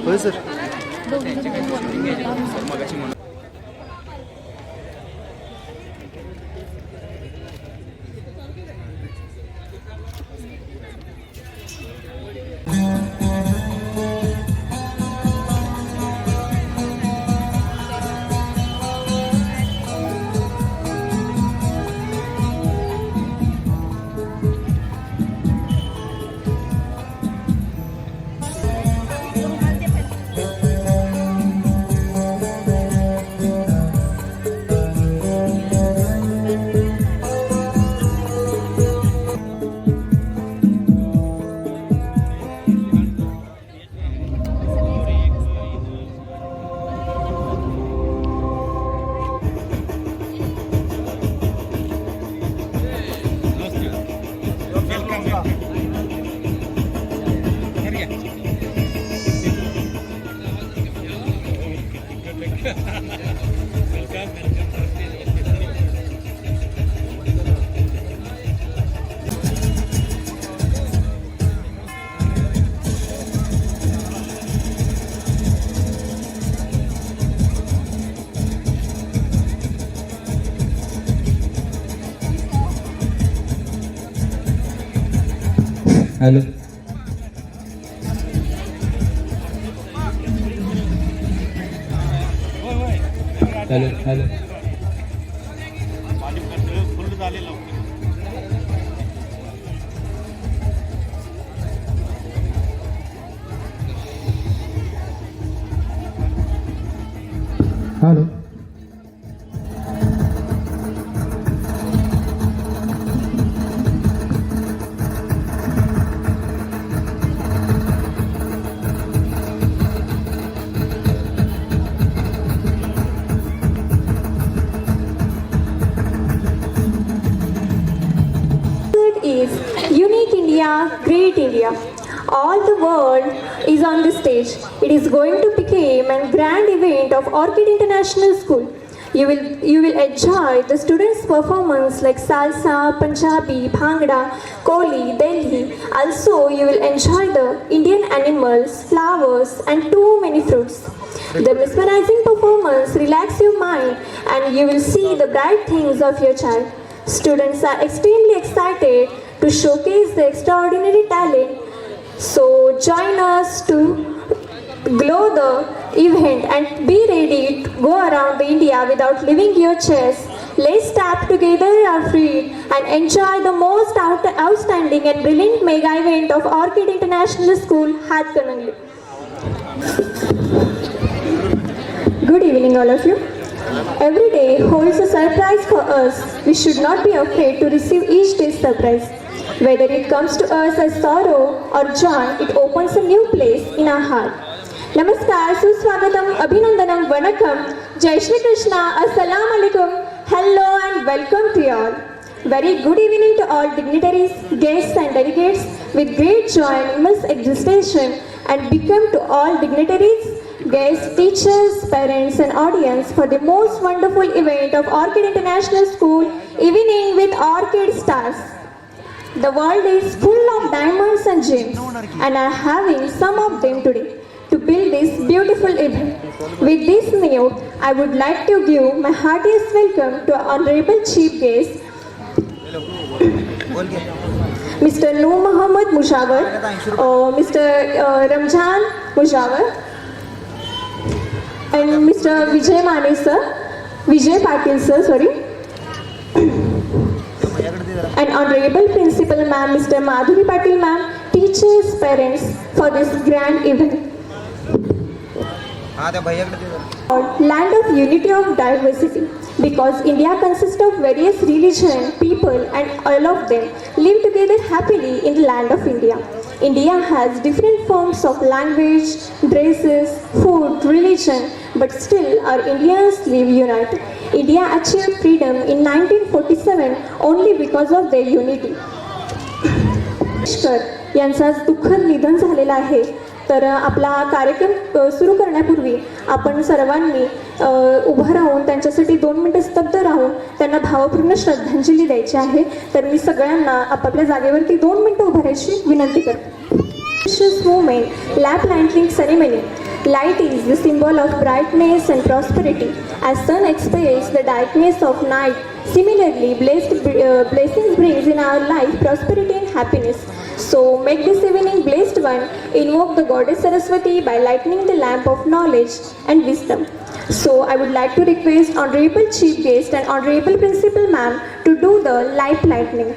होय sir. Hello. Hello hello. Hello. Is Unique India, Great India. All the world is on the stage. It is going to become a grand event of Orchid International School. You will enjoy the students' performance like salsa, Punjabi, Bhangra, Koli, Delhi. Also, you will enjoy the Indian animals, flowers, and too many fruits. The mesmerizing performance relax your mind, and you will see the bright things of your child. Students are extremely excited to showcase their extraordinary talent. So join us to glow the event and be ready to go around India without leaving your chairs. Let's tap together our feet and enjoy the most outstanding and brilliant mega event of Orchid International School, Hatkanangli. Good evening, all of you. Every day holds a surprise for us. We should not be afraid to receive each day's surprise. Whether it comes to us as sorrow or joy, it opens a new place in our heart. Namaskar, Suswagatam, Abhinandanam, Vanakkam, Jai Shri Krishna, Assalamu Alaikum, hello and welcome to you all. Very good evening to all dignitaries, guests and delegates. With great joy and immense exultation and become to all dignitaries, guests, teachers, parents and audience for the most wonderful event of Orchid International School, Evening with Orchid Stars. The world is full of diamonds and gems, and I am having some of them today to build this beautiful event. With this note, I would like to give my heartiest welcome to our Honorable Chief Guest, Mr. Noor Muhammad Mushawar, Mr. Ramzan Mushawar, and Mr. Vijay Mane sir, Vijay Patil sir, sorry, and Honorable Principal Ma'am, Mr. Madhuri Patil Ma'am, teachers, parents for this grand event. Land of unity of diversity, because India consists of various religions, people and all of them live together happily in the land of India. India has different forms of language, dresses, food, religion, but still our Indians live united. India achieved freedom in 1947 only because of their unity. यांचा दुःखद निधन झालेला आहे. तर आपला कार्यक्रम सुरू करण्यापूर्वी आपण सर्वांनी उभं राहून त्यांच्यासाठी 2 मिनिटे स्तब्ध राहून त्यांना भावपूर्ण श्रद्धांजली द्यायची आहे. तर मी सगळ्यांना आपापल्या जागेवरती 2 मिनिटं उभं राहायची विनंती करते. Movement, lap planting ceremony. Light is the symbol of brightness and prosperity. As sun expels the darkness of night, similarly, blessings brings in our life prosperity and happiness. So, make this evening blessed one. Invoke the goddess Saraswati by lighting the lamp of knowledge and wisdom. So, I would like to request Honorable Chief Guest and Honorable Principal Ma'am to do the light lightning.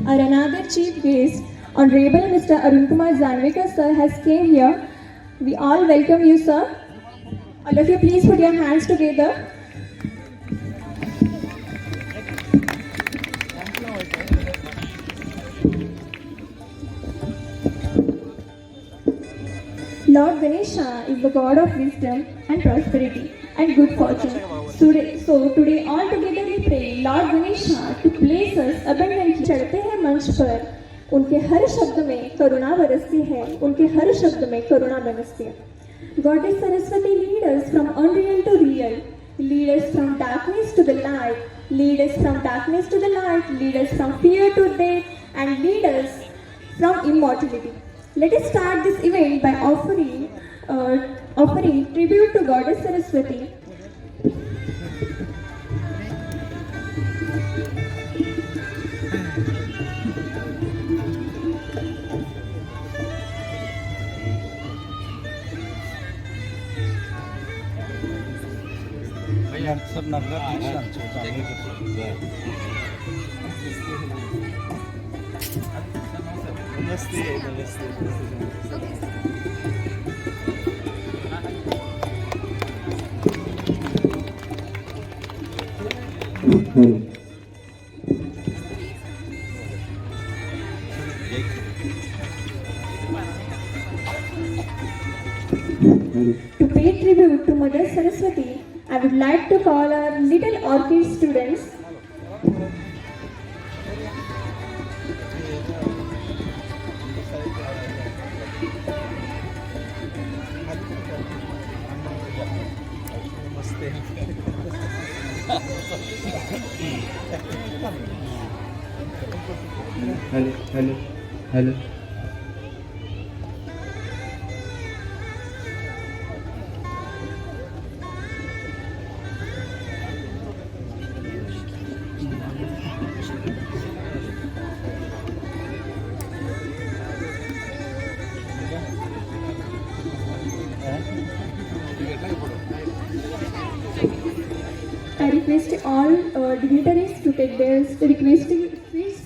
Our another chief guest, Honorable Mr. Arun Kumar Zanvekar sir has came here. We all welcome you, sir. All of you please put your hands together. Lord Ganesha is the god of wisdom and prosperity and good fortune. Today all together we pray Lord Ganesha to bless us abundantly. चढ़ते हैं मंच पर, उनके हर शब्द में करुणा बरसती है, उनके हर शब्द में करुणा बरसती है. Goddess Saraswati lead us from unreal to real, lead us from darkness to the light, lead us from darkness to the light, lead us from fear to death, and lead us from immortality. Let us start this event by offering tribute to Goddess Saraswati. सब नवरात्र नमस्ते नमस्ते To pay tribute to Mother Saraswati, I would like to call our little orchid students. Hello. I request all dignitaries to take their requesting seats.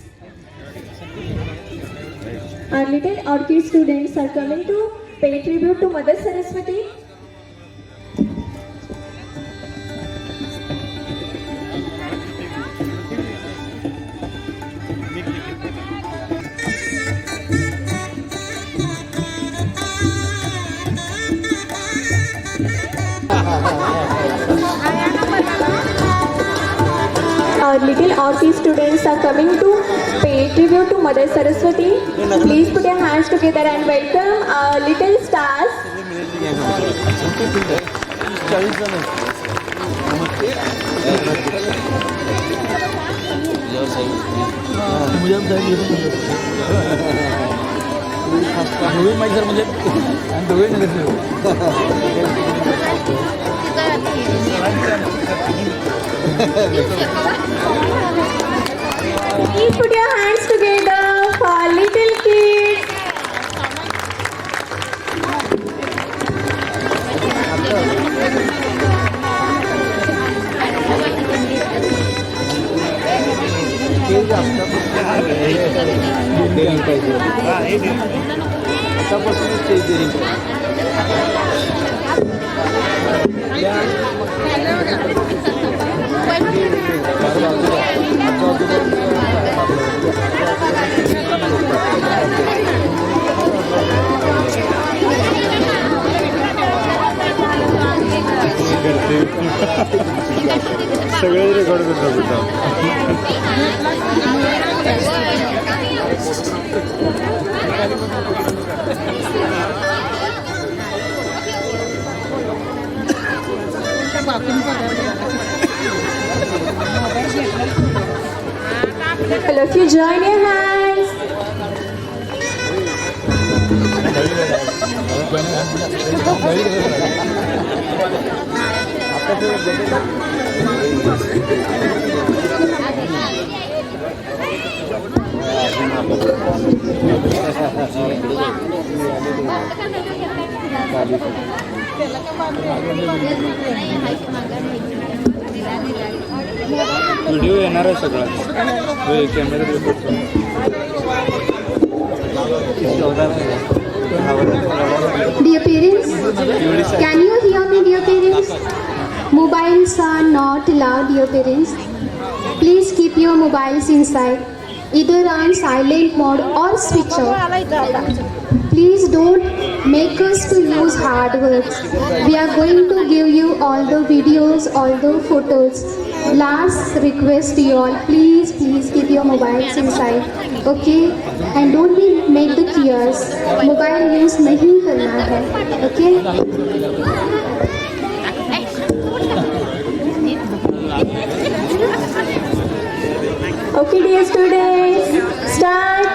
Our little orchid students are coming to pay tribute to Mother Saraswati. Our little orchid students are coming to pay tribute to Mother Saraswati. Please put your hands together and welcome our little stars. Please put your hands together for our little kids. सगळे record करतो बेटा All of you join your hands. Video येणार आहे सगळा camera Dear parents, can you hear me, dear parents? Mobiles are not allowed, dear parents. Please keep your mobiles inside, either on silent mode or switch off. Please don't make us to use hard words. We are going to give you all the videos, all the photos. Last request to you all, please keep your mobiles inside, okay? And don't make the chaos. Mobile use नहीं करना है, okay? Okay, dear students, start.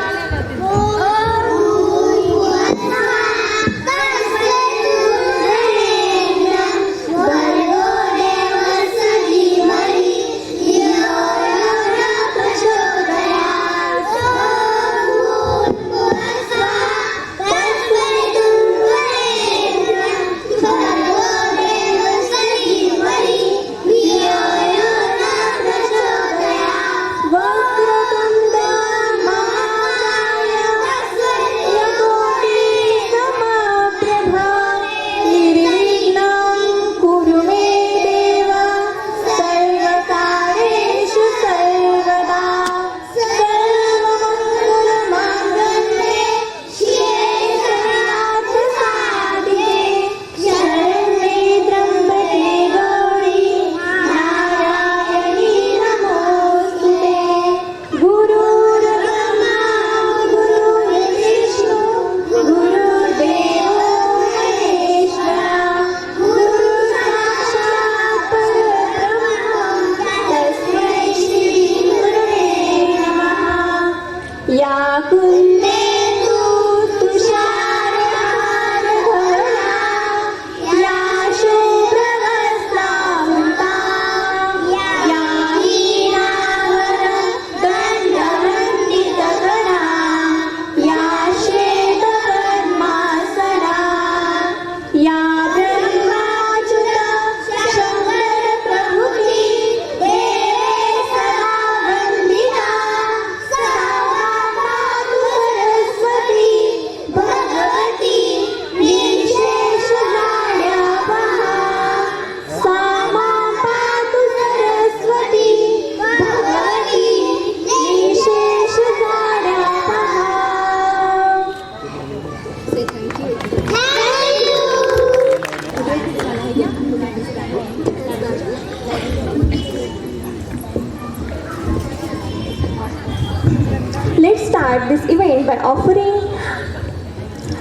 Let's start this event by offering.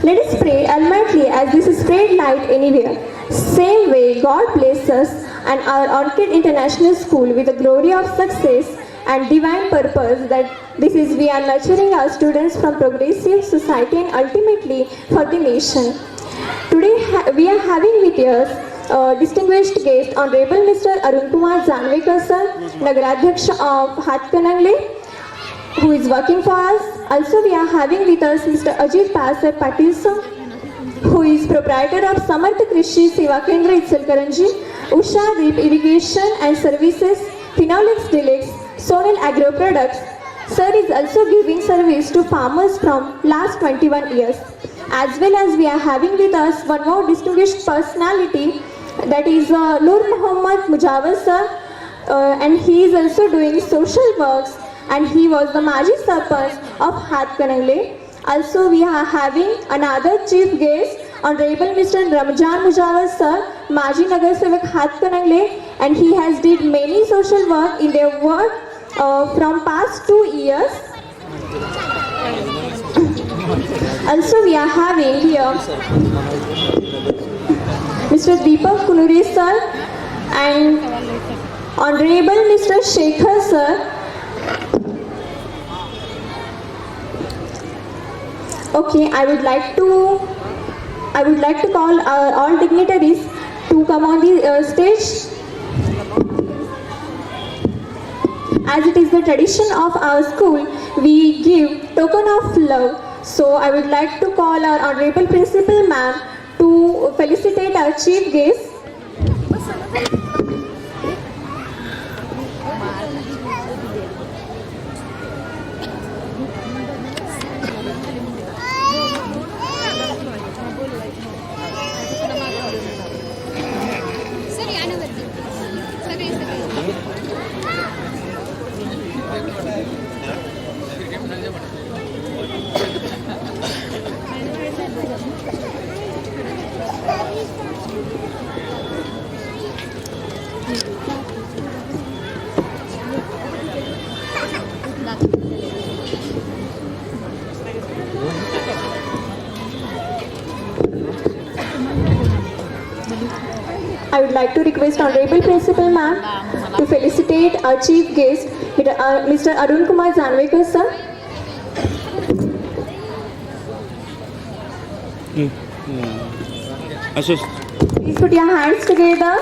Let us pray almightily as this is spread light anywhere. Same way God bless us and our Orchid International School with the glory of success and divine purpose that this is we are nurturing our students from progressive society and ultimately for the nation. Today we are having with us distinguished guest Honorable Mr. Arun Kumar Janvekar sir, Nagaradhyaksha of Hatkanangle, who is working for us. Also we are having with us Mr. Ajit Pasar Patil sir, who is proprietor of Samarth Krishi Seva Kendra Itselkaranji, Usha Deep Irrigation and Services, Phenolics Deluxe, Sonal Agro Products. Sir is also giving service to farmers from last 21 years. As well as we are having with us one more distinguished personality, that is Nur Muhammad Mujawar sir, and he is also doing social works and he was the Maji Sarpanch of Hatkanangle. Also we are having another chief guest, Honorable Mr. Ramjan Mujawar sir, Maji Nagar Sevak Hatkanangle, and he has did many social work in their work from past 2 years. Also we are having here Mr. Deepak Kunuri sir, and Honorable Mr. Shekhar sir. Okay, I would like to call all dignitaries to come on the stage. As it is the tradition of our school, we give token of love. So I would like to call our Honorable Principal Ma'am to felicitate our chief guest. I would like to request Honorable Principal Ma'am to felicitate our chief guest, Mr. Arun Kumar Zanwekar sir. Ashish. Please put your hands together.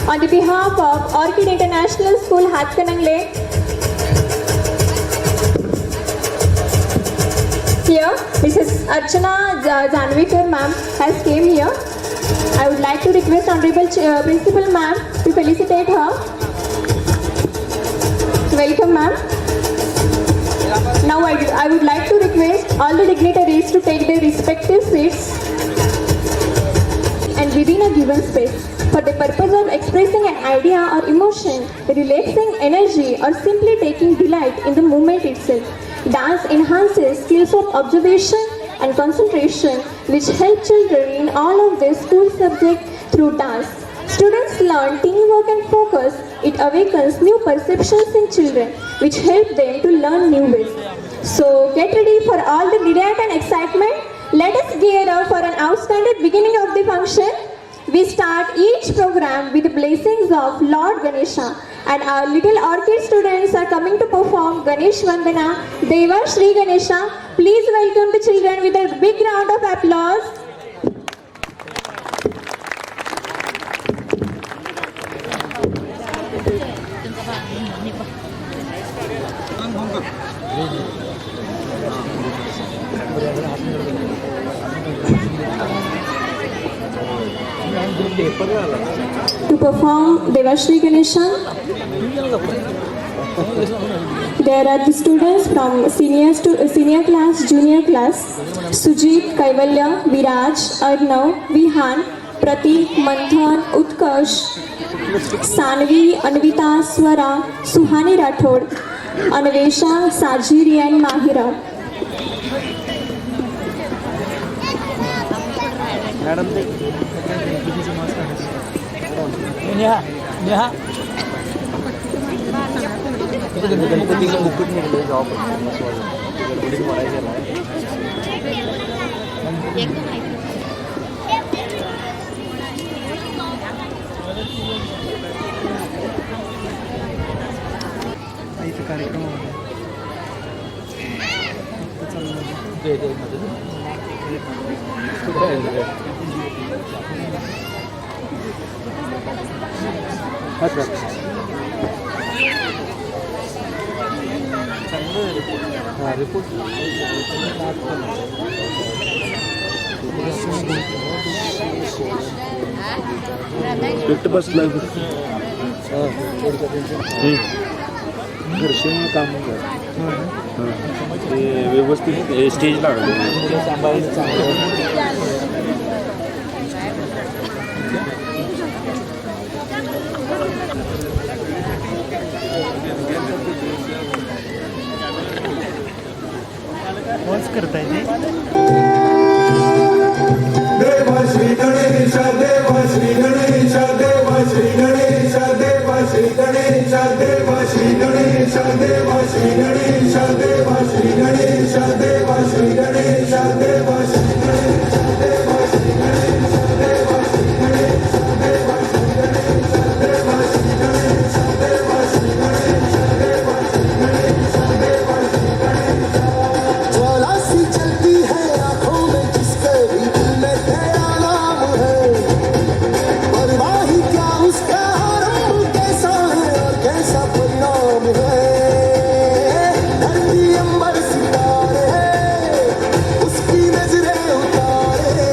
On the behalf of Orchid International School, Hatkanangle, here Mrs. Archana Zanwekar ma'am has came here. I would like to request Honorable Principal ma'am to felicitate her. Welcome ma'am. Now I would like to request all the dignitaries to take their respective seats and within a given space. For the purpose of expressing an idea or emotion, relaxing energy, or simply taking delight in the moment itself, dance enhances skills of observation and concentration, which help children in all of their school subjects through dance. Students learn teamwork and focus. It awakens new perceptions in children, which help them to learn new ways. So get ready for all the delight and excitement. Let us gear up for an outstanding beginning of the function. We start each program with the blessings of Lord Ganesha, and our little orchid students are coming to perform Ganesh Vandana, Deva Shri Ganesha. Please welcome the children with a big round of applause. To perform Devashri Ganesha, there are the students from senior class, junior class, Sujit, Kaivalya, Viraj, Arnav, Vihan, Pratik, Manthan, Utkarsh, Sanvi, Anvita, Swara, Suhani Rathod, Anvesha, Sajiri and Mahira. Madam, Ganpati का मुकुट नहीं मिले job fit बसला घर्षण काम ते व्यवस्थित stage लागलं. करताय ते देव श्री गणेश देव श्री गणेश देव श्री गणेश देव श्री गणेश देव श्री गणेश देव श्री गणेश देव श्री गणेश देव श्री गणेश देव श्री गणेश देव श्री गणेश देव श्री गणेश देव श्री गणेश देव श्री गणेश देव श्री गणेश देव श्री गणेश देव श्री गणेश ज्वाला सी चलती है आंखों में जिसके भी दिल में तेरा नाम है परवाह ही क्या उसका आरंभ कैसा है और कैसा परिणाम है धरती अंबर सितारे उसकी नजरें उतारे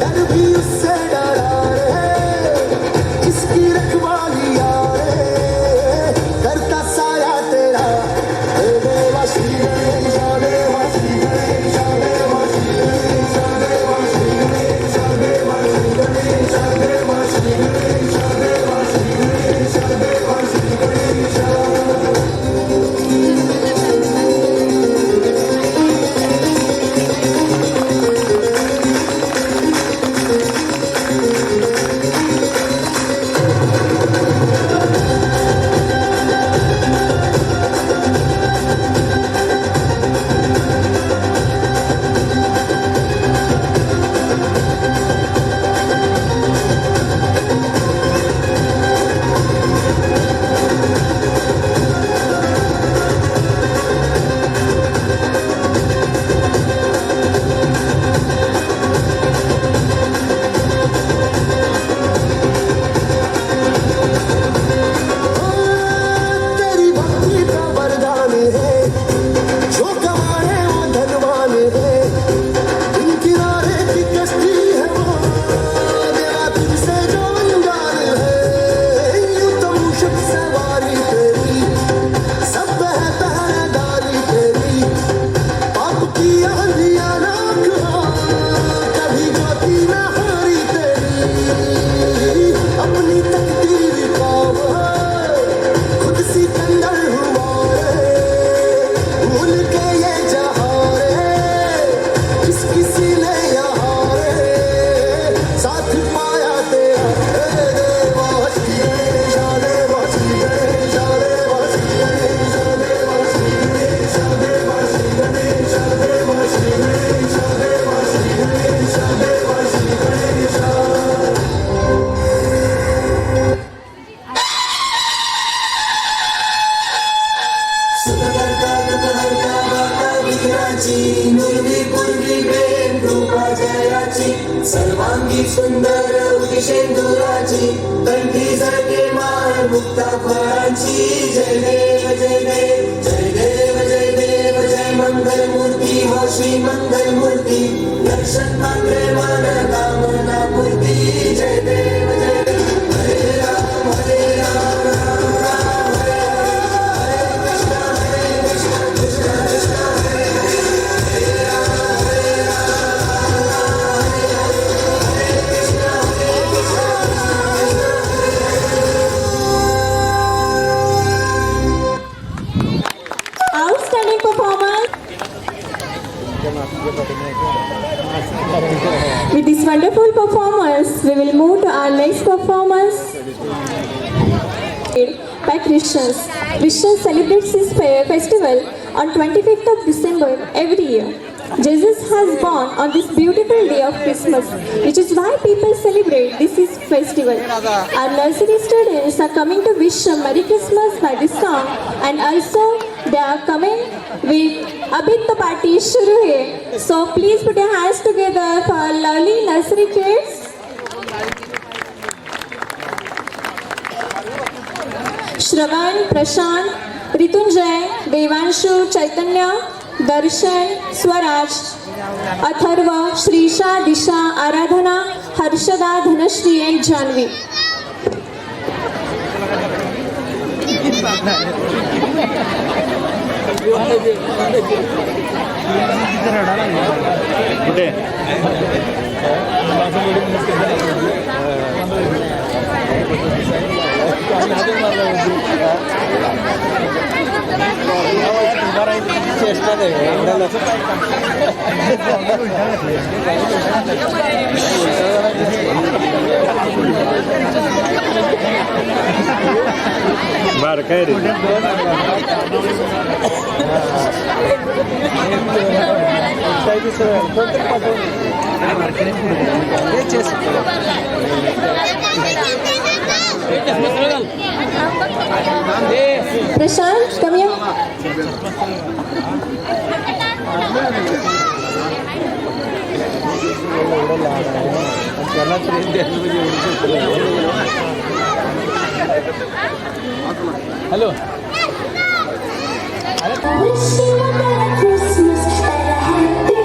डर भी उससे डरा रे इसकी रखवाली यारे करता साया तेरा हे देवा श्री गणेश देवा श्री गणेश देवा श्री गणेश देवा श्री गणेश देवा श्री गणेश देवा श्री गणेश देवा श्री गणेश देवा श्री गणेश तेरी भक्ति का वरदान है जो कमाए वो धनवान है इन किनारे की कश्ती है वो देवा तुझसे जो अनजान है यूं तो मुश्क सवारी तेरी सब है पहरेदारी तेरी पाप की आंधियां ना कभी जाती ना हारी तेरी अपनी तकदीर का खुद सिकंदर हुआ रे भूल के ये जहां रे किस किसी ने यहाँ रे साथ पाया तेरा हे देवा श्री गणेश देवा श्री गणेश देवा श्री गणेश देवा श्री गणेश देवा श्री गणेश देवा श्री गणेश देवा श्री गणेश देवा श्री गणेश सर्वांगी सुंदर उदिशेंदुराची कंठी झळके माळ मुक्ता फळांची जय देव जय देव जय देव जय देव जय मंगल मूर्ती हो श्री मंगल मूर्ती दर्शन मात्रे मन कामना पूर्ती जय देव जय देव हरे राम हरे राम राम राम हरे हरे हरे कृष्ण कृष्ण कृष्ण हरे हरे हरे राम हरे Ram Outstanding performance. With this wonderful performance, we will move to our next performance by Christians. Christians celebrates this festival on 25th of December every year. Jesus has born on this beautiful day of Christmas, which is why people celebrate this is festival. Our nursery students are coming to wish a Merry Christmas by this song, and also they are coming with Abhi to party shuru hai. So please put your hands together for our lovely nursery kids. Shravan, Prashant, Ritunjay, Devanshu, Chaitanya, Darshan, Swaraj, Atharva, Shrisha, Disha, Aradhana, Harshada, Dhanashree and Janvi. कुठे बार काय रे Prashant, come here. Hello Wish you a Merry Christmas and a Happy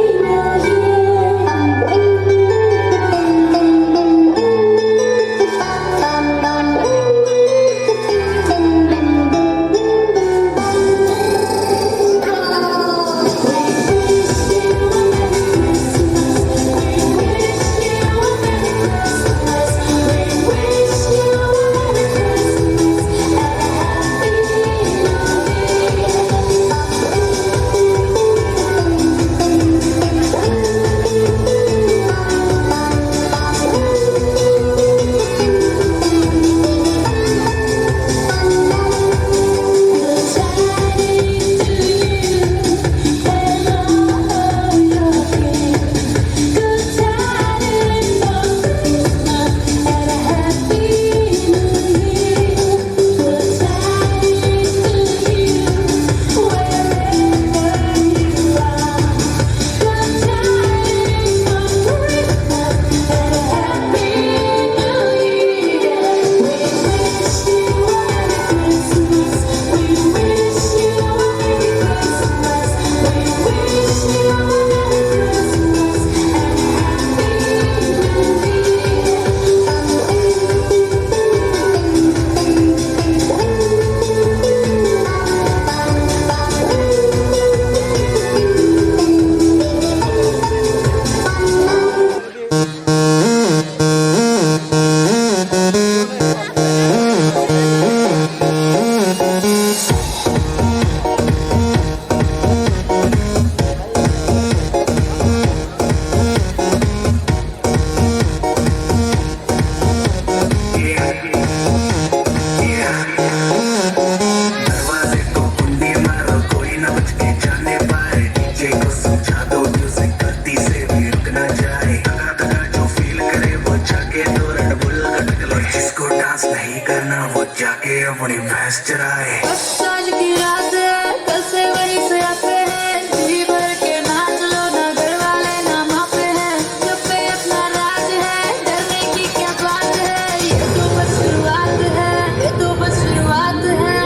अपनी भैंस चराए। आज की रात है, कैसे बड़ी से आते हैं, जी भर के नाच लो ना, घर वाले ना मापे हैं, जब पे अपना राज है, डरने की क्या बात है, ये तो बस शुरुआत है, ये तो बस शुरुआत है।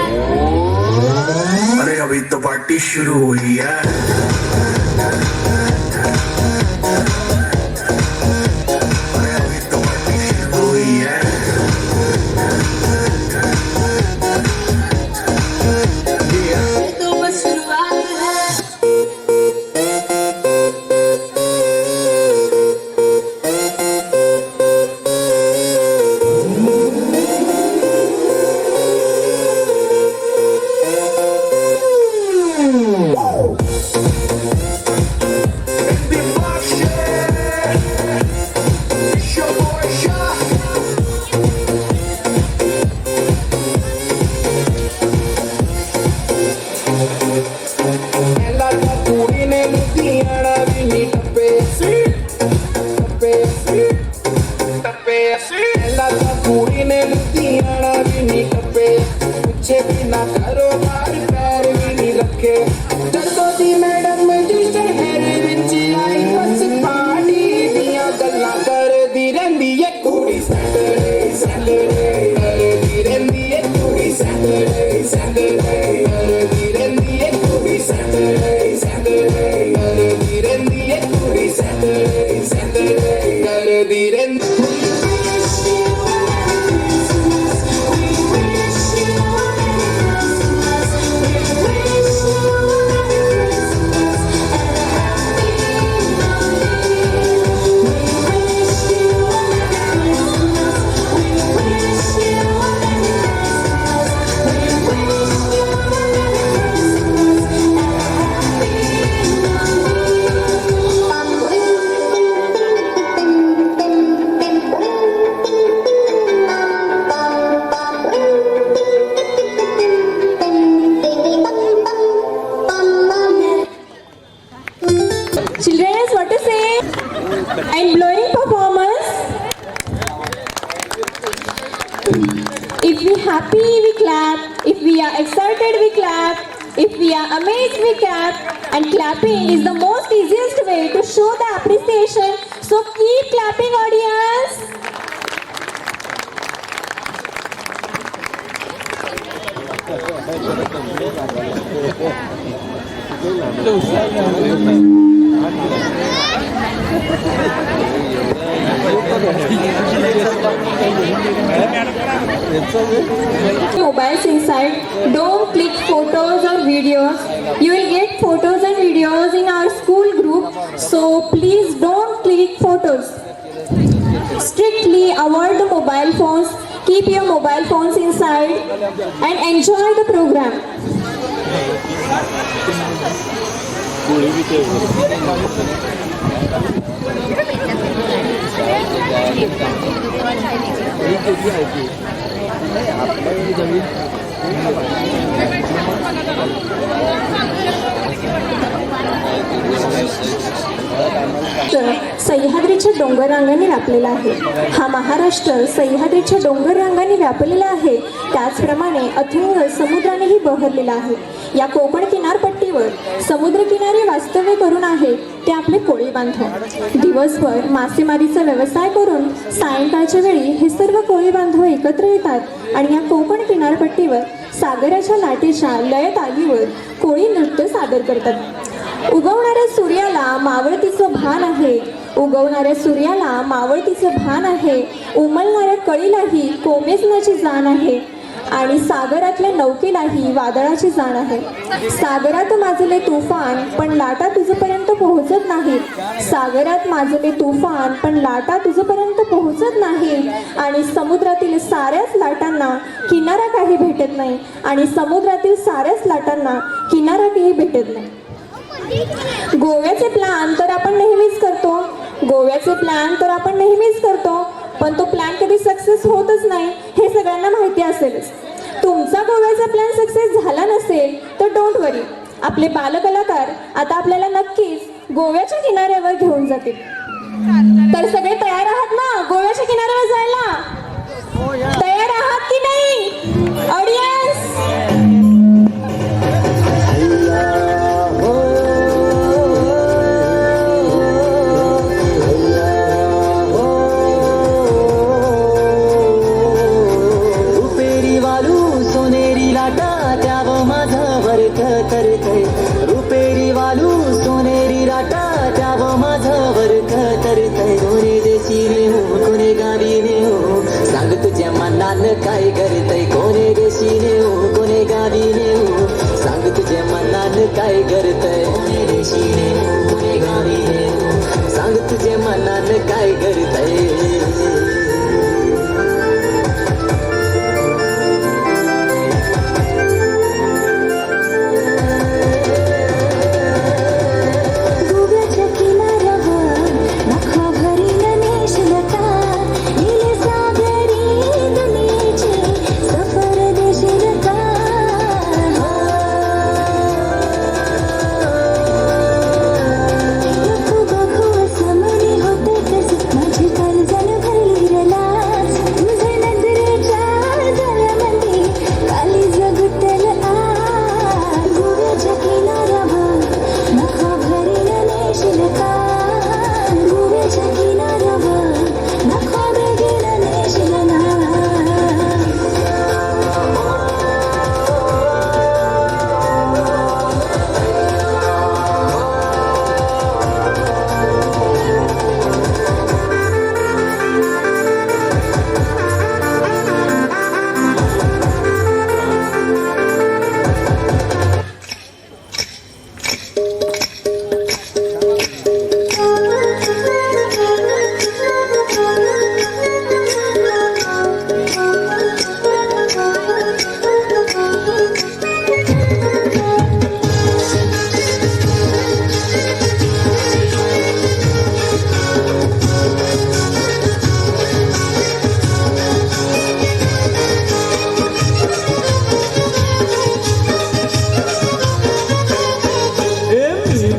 अरे अभी तो पार्टी शुरू हुई है। If we happy, we clap. If we are excited, we clap. If we are amazed, we clap. And clapping is the most easiest way to show the appreciation. So keep clapping, audience. Mobiles inside, don't click photos or videos. You will get photos and videos in our school group, so please don't click photos. Strictly avoid the mobile phones. Keep your mobile phones inside and enjoy the program. सह्याद्रीच्या डोंगर रांगांनी व्यापलेला आहे. हा महाराष्ट्र सह्याद्रीच्या डोंगर रांगांनी व्यापलेला आहे. त्याचप्रमाणे अथुंग समुद्रानेही बहरलेला आहे. या कोकण किनारपट्टीवर समुद्रकिनारी वास्तव्य करून आहे ते आपले कोळी बांधव. दिवसभर मासेमारीचा व्यवसाय करून सायंकाळच्या वेळी हे सर्व कोळी बांधव एकत्र येतात आणि या कोकण किनारपट्टीवर सागराच्या लाटेच्या लय तालीवर कोळी नृत्य सादर करतात. उगवणाऱ्या सूर्याला मावळतीचं भान आहे. उगवणाऱ्या सूर्याला मावळतीचं भान आहे. उमलणाऱ्या कळीलाही कोमेजण्याची जाण आहे. आणि सागरातल्या नौकेलाही वादळाची जाण आहे. सागरात माजले तुफान पण लाटा तुझपर्यंत पोहोचत नाहीत. सागरात माजले तुफान पण लाटा तुझपर्यंत पोहोचत नाही. आणि समुद्रातील साऱ्याच लाटांना किनारा काही भेटत नाही. आणि समुद्रातील साऱ्याच लाटांना किनारा काही भेटत नाही. गोव्याचे प्लॅन तर आपण नेहमीच करतो. गोव्याचे प्लॅन तर आपण नेहमीच करतो, पण तो प्लॅन कधी सक्सेस होतच नाही हे सगळ्यांना माहिती असेलच. तुमचा गोव्याचा प्लॅन सक्सेस झाला नसेल तर डोंट वरी, आपले बालकलाकार आता आपल्याला नक्कीच गोव्याच्या किनाऱ्यावर घेऊन जातील. तर सगळे तयार आहात ना गोव्याच्या किनाऱ्यावर जायला? तयार आहात की नाही ऑडियन्स? रुपेरी वालू सोनेरी राटा त्याव माझं वर्क करतय. कोणी देशी हो कोणी गावी हो सांग तुझ्या मनानं काय करतय. कोणी देशी हो कोणी गावी हो सांग तुझ्या मनानं काय करतय. कोणी देशी हो कोणी गावी हो सांग तुझ्या मनानं काय करतय.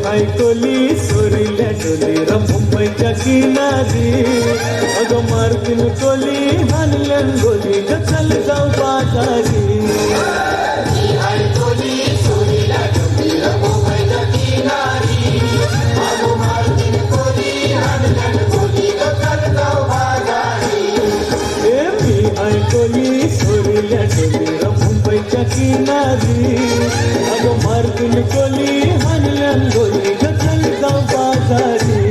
ऐकली सोरील्या डोली मुंबईच्या किनारी. अगं मारतीन कोली हानली रंगोली ग चल जाऊ बाजारी मी ऐकली सोरील्या डोलीला मुंबईच्या किनारी अगं मार्गुली कोली हानल्या गोली ग चल जाऊ बाजारी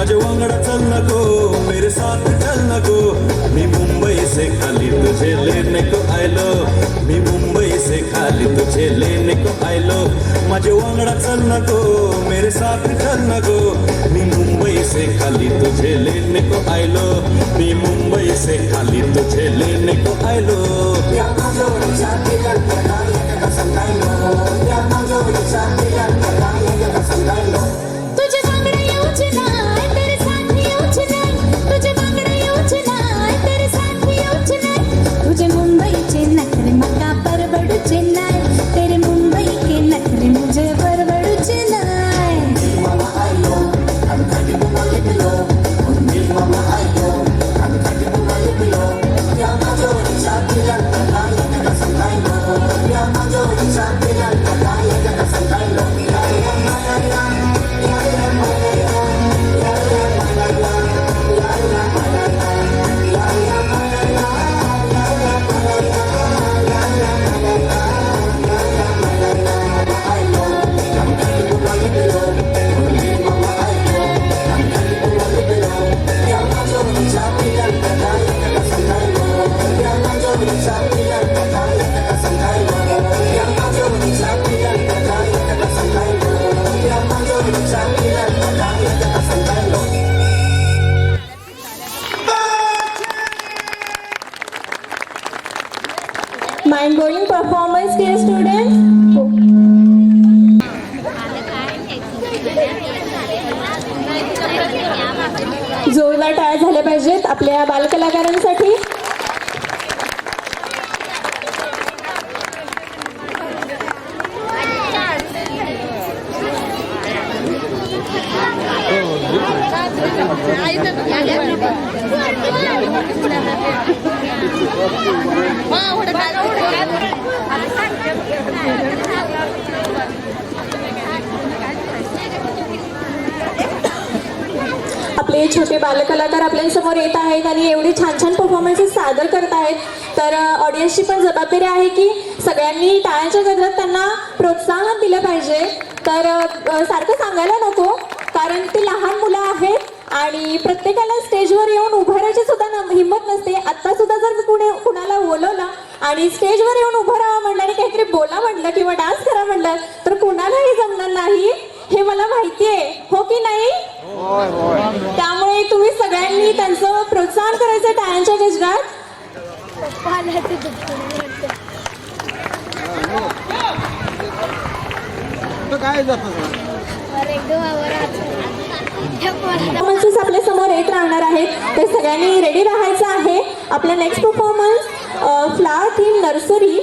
माझे वांगडा चल नको मेरे साथ चल नको मी मुंबई से खाली तुझे लेने को आयलो मी मुंबई से खाली तुझे लेने को आयलो माझे वांगडा चल नको मेरे साथ चल नको मी मुंबई से खाली तुझे लेने को आयलो मी मुंबई से खाली तुझे लेने को आयलो तुझे बांगडा येऊच नाय तेरे साथ येऊच नाय तुझे बांगडा येऊच नाय तेरे साथ येऊच नाय तुझे मुंबईचे नखरे मका परवडूचे नाय तेरे मुंबई के नखरे मुझे परवडूचे नाय Mind-blowing performance, dear students. जोरदार टाळ्या झाल्या पाहिजेत आपल्या बालकलाकारांसाठी. आपले छोटे बालकलाकार आपल्यासमोर येत आहेत आणि एवढे छान छान परफॉर्मन्सेस सादर करत आहेत. तर ऑडियन्सची पण जबाबदारी आहे की सगळ्यांनी टाळ्यांच्या गजरात त्यांना प्रोत्साहन दिलं पाहिजे. तर सारखं सांगायला नको कारण ती लहान मुलं आहेत आणि प्रत्येकाला स्टेजवर येऊन उभारायची सुद्धा हिंमत नसते. आत्ता सुद्धा जर कुणाला बोलवलं आणि स्टेजवर येऊन उभं राहा म्हटलं आणि काहीतरी बोला म्हटलं किंवा डान्स करा म्हटलं तर कुणालाही जमणार नाही हे मला माहिती आहे, हो की नाही? त्यामुळे तुम्ही सगळ्यांनी त्यांचं प्रोत्साहन करायचं टाळ्यांच्या गजरात. परफॉर्मन्सेस आपल्या समोर येत राहणार आहेत ते सगळ्यांनी रेडी राहायचं आहे. आपला next performance flower theme nursery.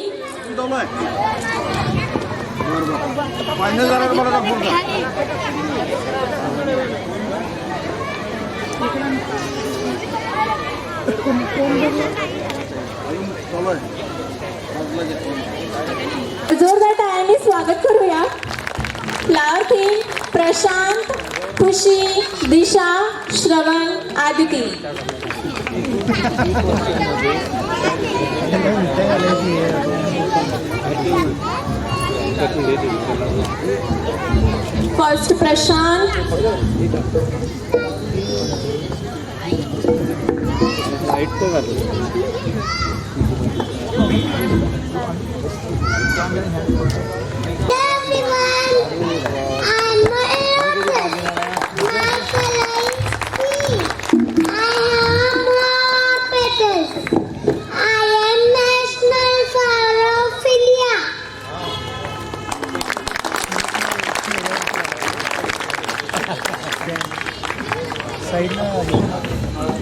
जोरदार टाळ्यांनी स्वागत करूया. फ्लावर थीम प्रशांत खुशी, दिशा, श्रवण, आदिती. फर्स्ट प्रशांत, लाईट तो घाल.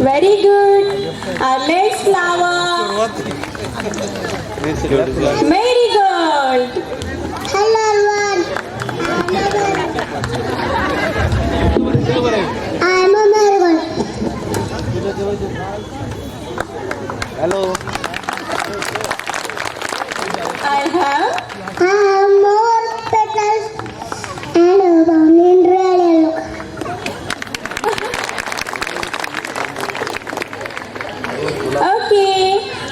very good. Our next flower, marigold. Hello everyone. I am a marigold. Hello. I have I have more petals and a brown and red yellow. okay.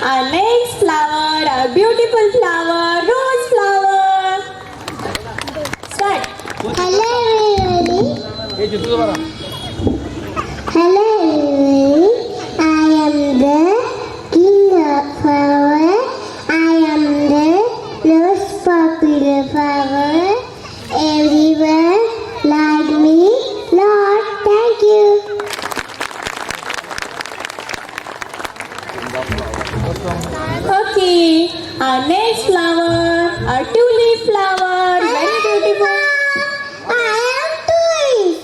Our next flower, our beautiful flower, rose flower. Start. Hello everybody. हे जितू बघा. Hello everybody. I am the king of flower. I am the most popular flower. Everyone like me. Lord, thank you. Okay. Our next flower, our tulip flower, very beautiful. I am toys.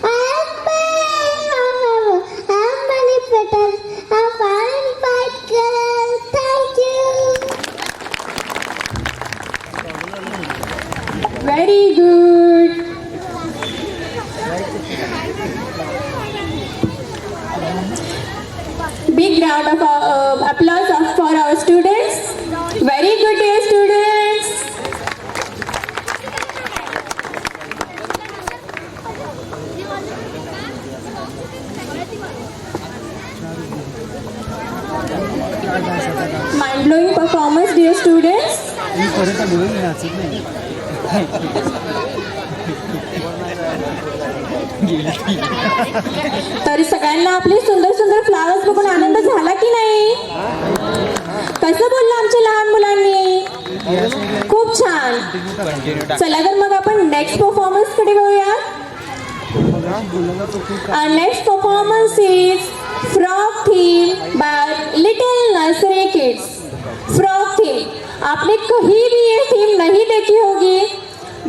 I am flower. I have many petals. I have found white color. Thank you. Very good. Big round of applause for our students. Very good, dear students. Mind-blowing performance, dear students. तरी सगळ्यांना आपले सुंदर सुंदर flowers बघून आनंद झाला की नाही? कसं बोललं आमच्या लहान मुलांनी? खूप छान. चला तर मग आपण नेक्स्ट परफॉर्मन्स कडे वळूया. Our next performance is frog theme by little nursery kids. Frog theme. आपने कहीं भी ये थीम नहीं देखी होगी.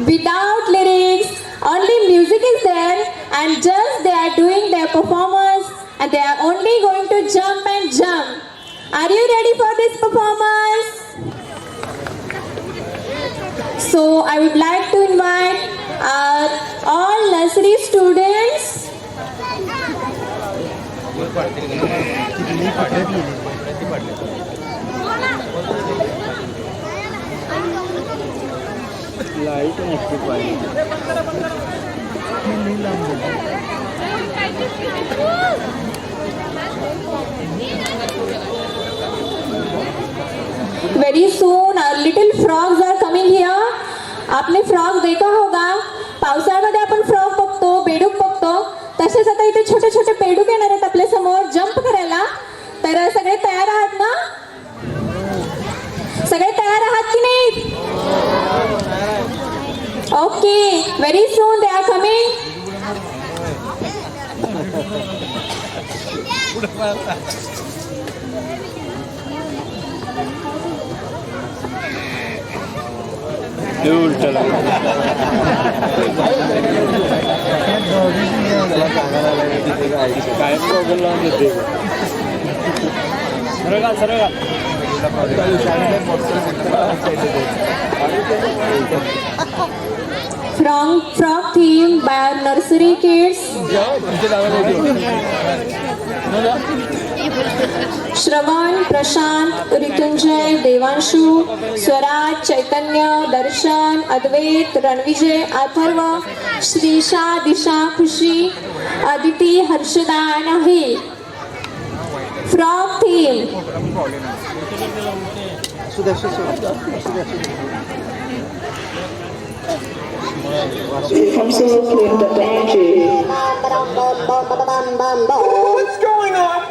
Without lyrics, only music is there, and just they are doing their performance, and they are only going to jump and jump. Are you ready for this performance? So I would like to invite all nursery students. Light नसते पाहिजे. Very soon our little frogs are coming here. आपने frog देखा होगा. पावसाळ्यामध्ये आपण frog बघतो, बेडूक बघतो. तसेच आता इथे छोटे छोटे बेडूक येणार आहेत आपल्या समोर जंप करायला. तर सगळे तयार आहात ना? सगळे तयार आहात की नाही? Okay. Very soon they are coming. ते उलट काय प्रॉब्लेम लावून देते. सरळ घाल, सरळ घाल. Frog theme by our nursery kids. Shravan, Prashant, Ritunjay, Devanshu, Swaraj, चैतन्य, दर्शन, अद्वैत, रणविजय, अथर्व, श्रीशा, दिशा, खुशी, Aditi, Harshada and Ahi. Frog theme. What's going on?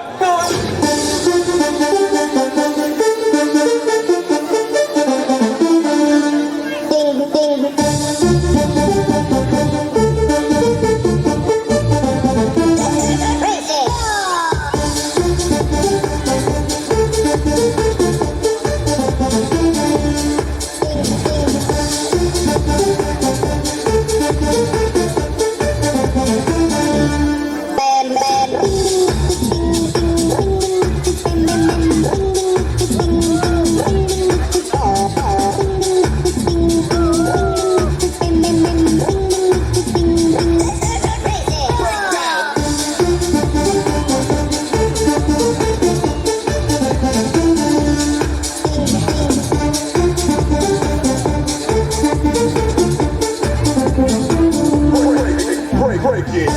Break it.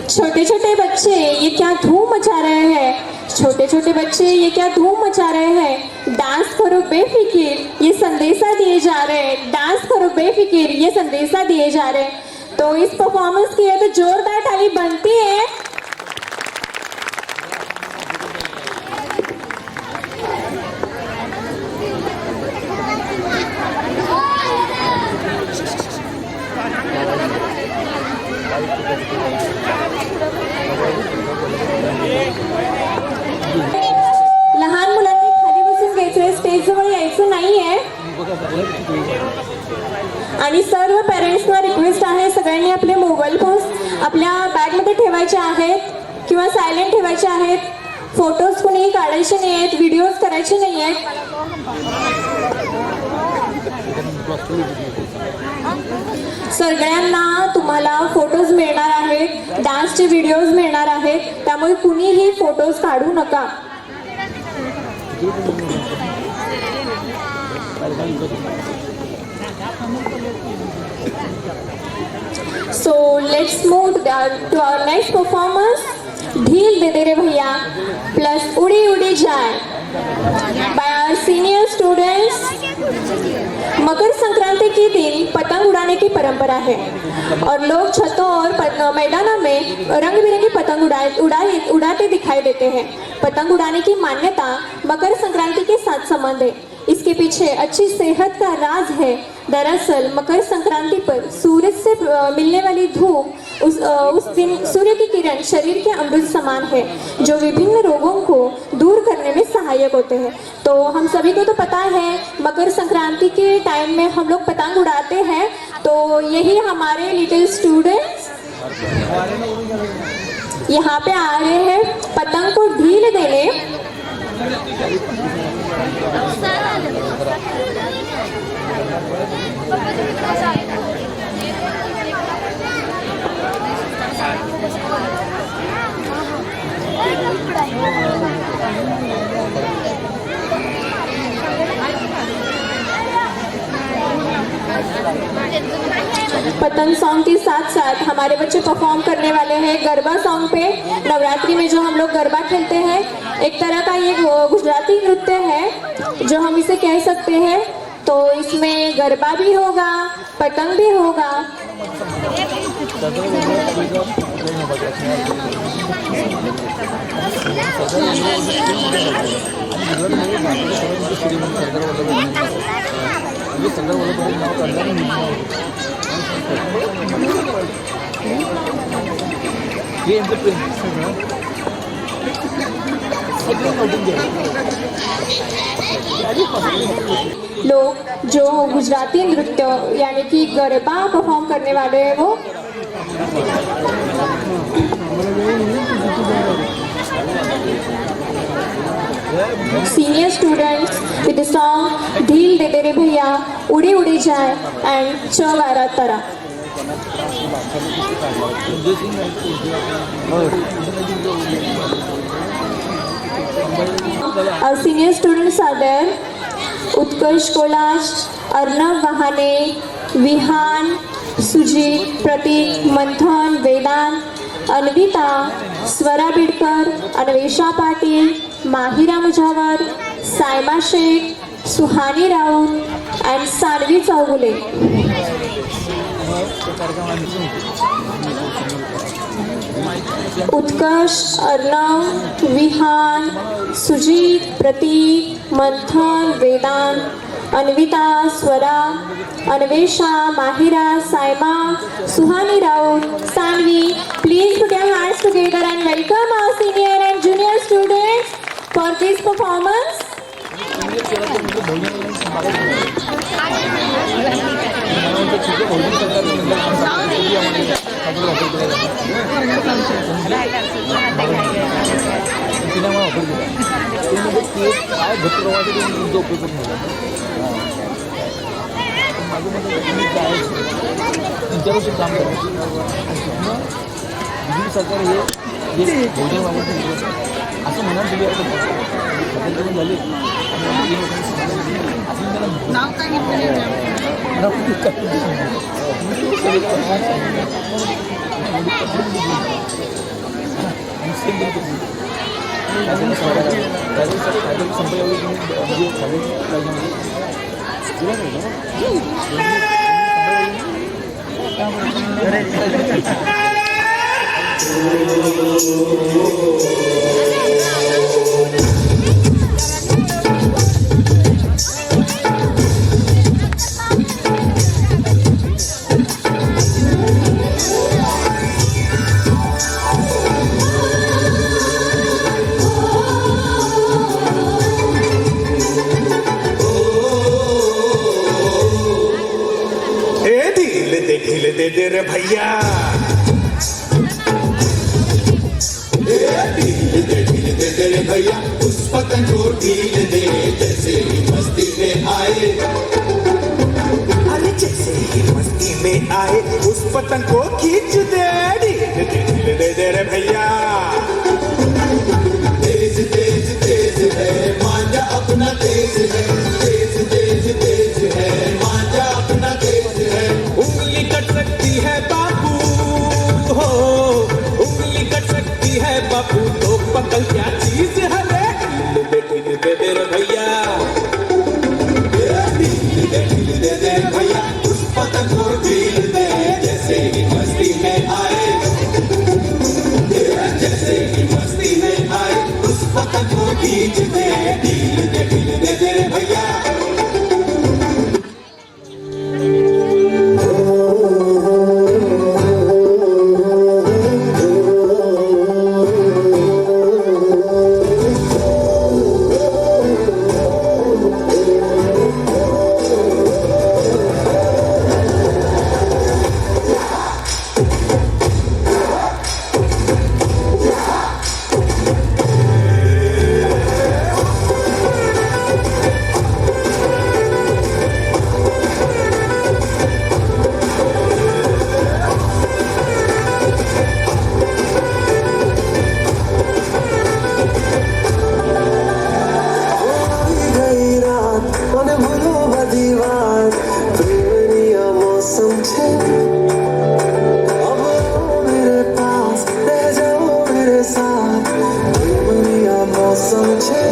छोटे छोटे बच्चे ये क्या धूम मचा रहे हैं, छोटे छोटे बच्चे ये क्या धूम मचा रहे हैं। डांस करो बेफिक्र ये संदेशा दिए जा रहे हैं, डांस करो बेफिक्र ये संदेशा दिए जा रहे हैं। तो इस परफॉर्मेंस की तो जोरदार ताली बनती है। लहान मुलांनी खाली बसून घ्यायचंय, स्टेज जवळ यायचं नाहीये। आणि सर्व पेरेंट्सना रिक्वेस्ट आहे, सगळ्यांनी आपले मोबाईल फोन्स आपल्या बॅगमध्ये ठेवायचे आहेत किंवा सायलेंट ठेवायचे आहेत। फोटोज कोणीही काढायचे नाही आहेत, व्हिडिओज करायचे नाही आहेत। सगळ्यांना तुम्हाला फोटोज मिळणार आहेत, डान्सचे व्हिडिओज मिळणार आहेत, त्यामुळे कुणीही फोटोज काढू नका। So let's move to our next performance, ढील दे दे रे भैया plus उड़ी उड़ी जाए by our senior students। Makar Sankranti के दिन पतंग उड़ाने की परंपरा है और लोग छतों और मैदानों में रंग बिरंगी पतंग उड़ाते दिखाई देते हैं। पतंग उड़ाने की मान्यता मकर संक्रांति के साथ संबंध है। इसके पीछे अच्छी सेहत का राज है। दरअसल मकर संक्रांति पर सूरज से मिलने वाली धूप उस दिन सूर्य की किरण शरीर के अमृत समान है, जो विभिन्न रोगों को दूर करने में सहायक होते हैं। तो हम सभी को तो पता है मकर संक्रांति के टाइम में हम लोग पतंग उड़ाते हैं। तो यही हमारे लिटिल स्टूडेंट्स यहाँ पे आ रहे हैं पतंग को ढील देने। पतंग सॉन्ग के साथ साथ हमारे बच्चे परफॉर्म करने वाले हैं गरबा सॉन्ग पे। नवरात्रि में जो हम लोग गरबा खेलते हैं, एक तरह का ये गुजराती नृत्य है जो हम इसे कह सकते हैं। तो इसमें गरबा भी होगा, पतंग भी होगा। लोग जो गुजराती नृत्य यानी कि गरबा परफॉर्म करने वाले हैं वो senior students with the song ढील दे दे रे भैया उड़ी उड़ी जाए एंड चौबारा तरा। Our senior students are there. उत्कर्ष कोलाश, अर्णव वहाने, विहान, सुजीत, प्रतीक, मंथन, वेदांत, अन्विता, स्वरा बिडकर, अन्वेषा पाटिल, माहिरा मुजावर, सायमा शेख, सुहानी राउत एंड सानवी चौगुले। उत्कर्ष, अर्णव, विहान, सुजीत, प्रतीक, मंथन, वेदांत, अन्विता, स्वरा, अन्वेषा, माहिरा, सायमा, सुहानी Raut, Saanvi, please put your hands together and welcome our senior and junior students for this performance. सरकार हे भोजन वाढवून असं म्हणत दिली झाली नाव काय ढील दे रे भैया, ढील दे रे भैया, उस पतंग को ढील दे जैसे ही मस्ती में आए। अरे जैसे ही मस्ती में आए उस पतंग को खींच दे। ढील दे रे भैया, तेज तेज तेज है मांझा अपना तेज है, तेज तेज तेज है मांझा अपना तेज है। उंगली कट सकती है बापू हो, उंगली कट सकती है बापू, तो पतंग क्या चीज है रे। ढील दे रे भैया, ढील दे रे भैया, उस पतंग को ढील दे जैसे ही मस्ती में आए, जैसे ही मस्ती में आए उस पतंग को खींच दे। ढील दे रे भैया। मुझे, अब आओ मेरे पास, रह जाओ मेरे साथ, बढ़िया मौसम छे,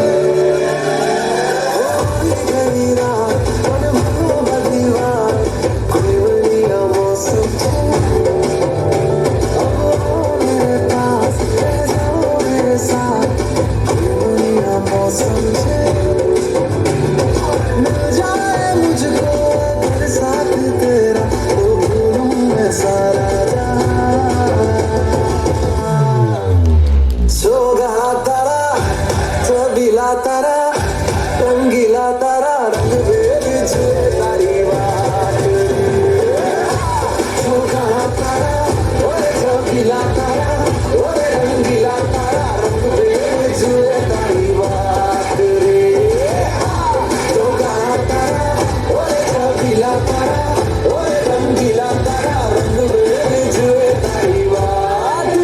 गई रात, मन भरो बदी बात, बढ़िया मौसम छे, अब आओ मेरे पास, रह जाओ मेरे साथ, बढ़िया मौसम छे, मिल जाए मुझको अगर साथ तेरा, तो भूलूं मैं सारा सोगा तारा, छबीला तारा, रंगीला तारा, रंग भेद छुए तारी बात, सोगा तारा, ओरे छबीला तारा, ओरे रंगीला तारा, रंग भेद छुए तारी बात रे, सोगा तारा, ओरे छबीला तारा, ओरे रंगीला तारा, रंग भेद छुए तारी बात रे।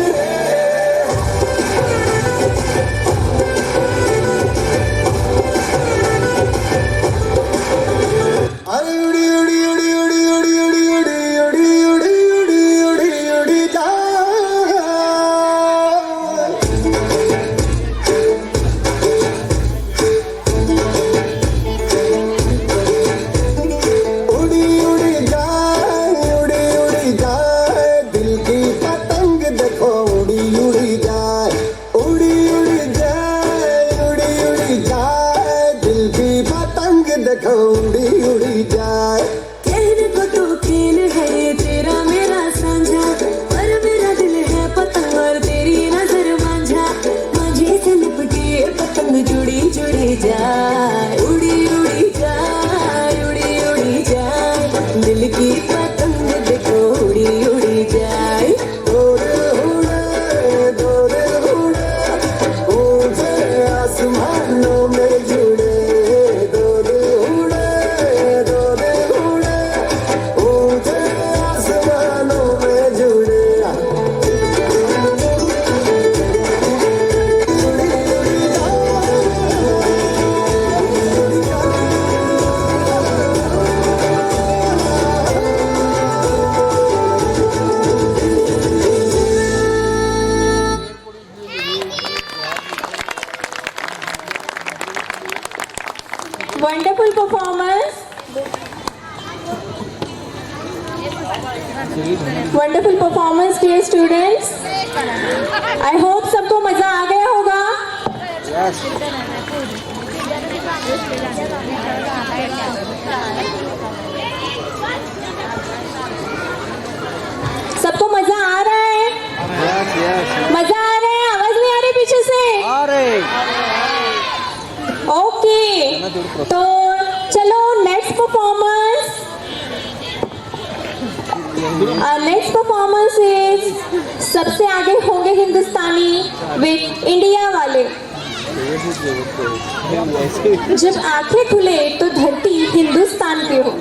अरे उड़ी उड़ी उड़ी उड़ी उड़ी उड़ी उड़ी उड़ी उड़ी उड़ी उड़ी उड़ी जा, उड़ी उड़ी जाए, उड़ी उड़ी जाए, दिल की पतंग देखो उड़ी उड़ी जाए, उड़ी उड़ी जाए, उड़ी उड़ी जाए, दिल की पतंग देखो उड़ी उड़ी जाए। कहने को तो खेल है तेरा मेरा साझा, पर मेरा दिल है पतंग और तेरी नजर मांझा, मांझे से लिपटी पतंग जुड़ी जुड़ी जाए, उड़ी उड़ी जाए, उड़ी उड़ी जाए, दिल की पतंग देखो उड़ी उड़ी जाए। डोरे उड़े, डोरे उड़े, ऊंचे आसमानों में जुड़े, डोरे उड़े, डोरे उड़े, ऊंचे आसमानों में जुड़े, Wonderful performance. Wonderful performance, dear students. I hope सबको मजा आ गया होगा. सबको मजा आ रहा है? मजा आ रहा है? आवाज नहीं आ रही पीछे से? ओके, तो चलो next performance. Next performance is सबसे आगे होंगे हिंदुस्तानी विद इंडिया वाले. जब आंखें खुले तो धरती हिंदुस्तान की हो,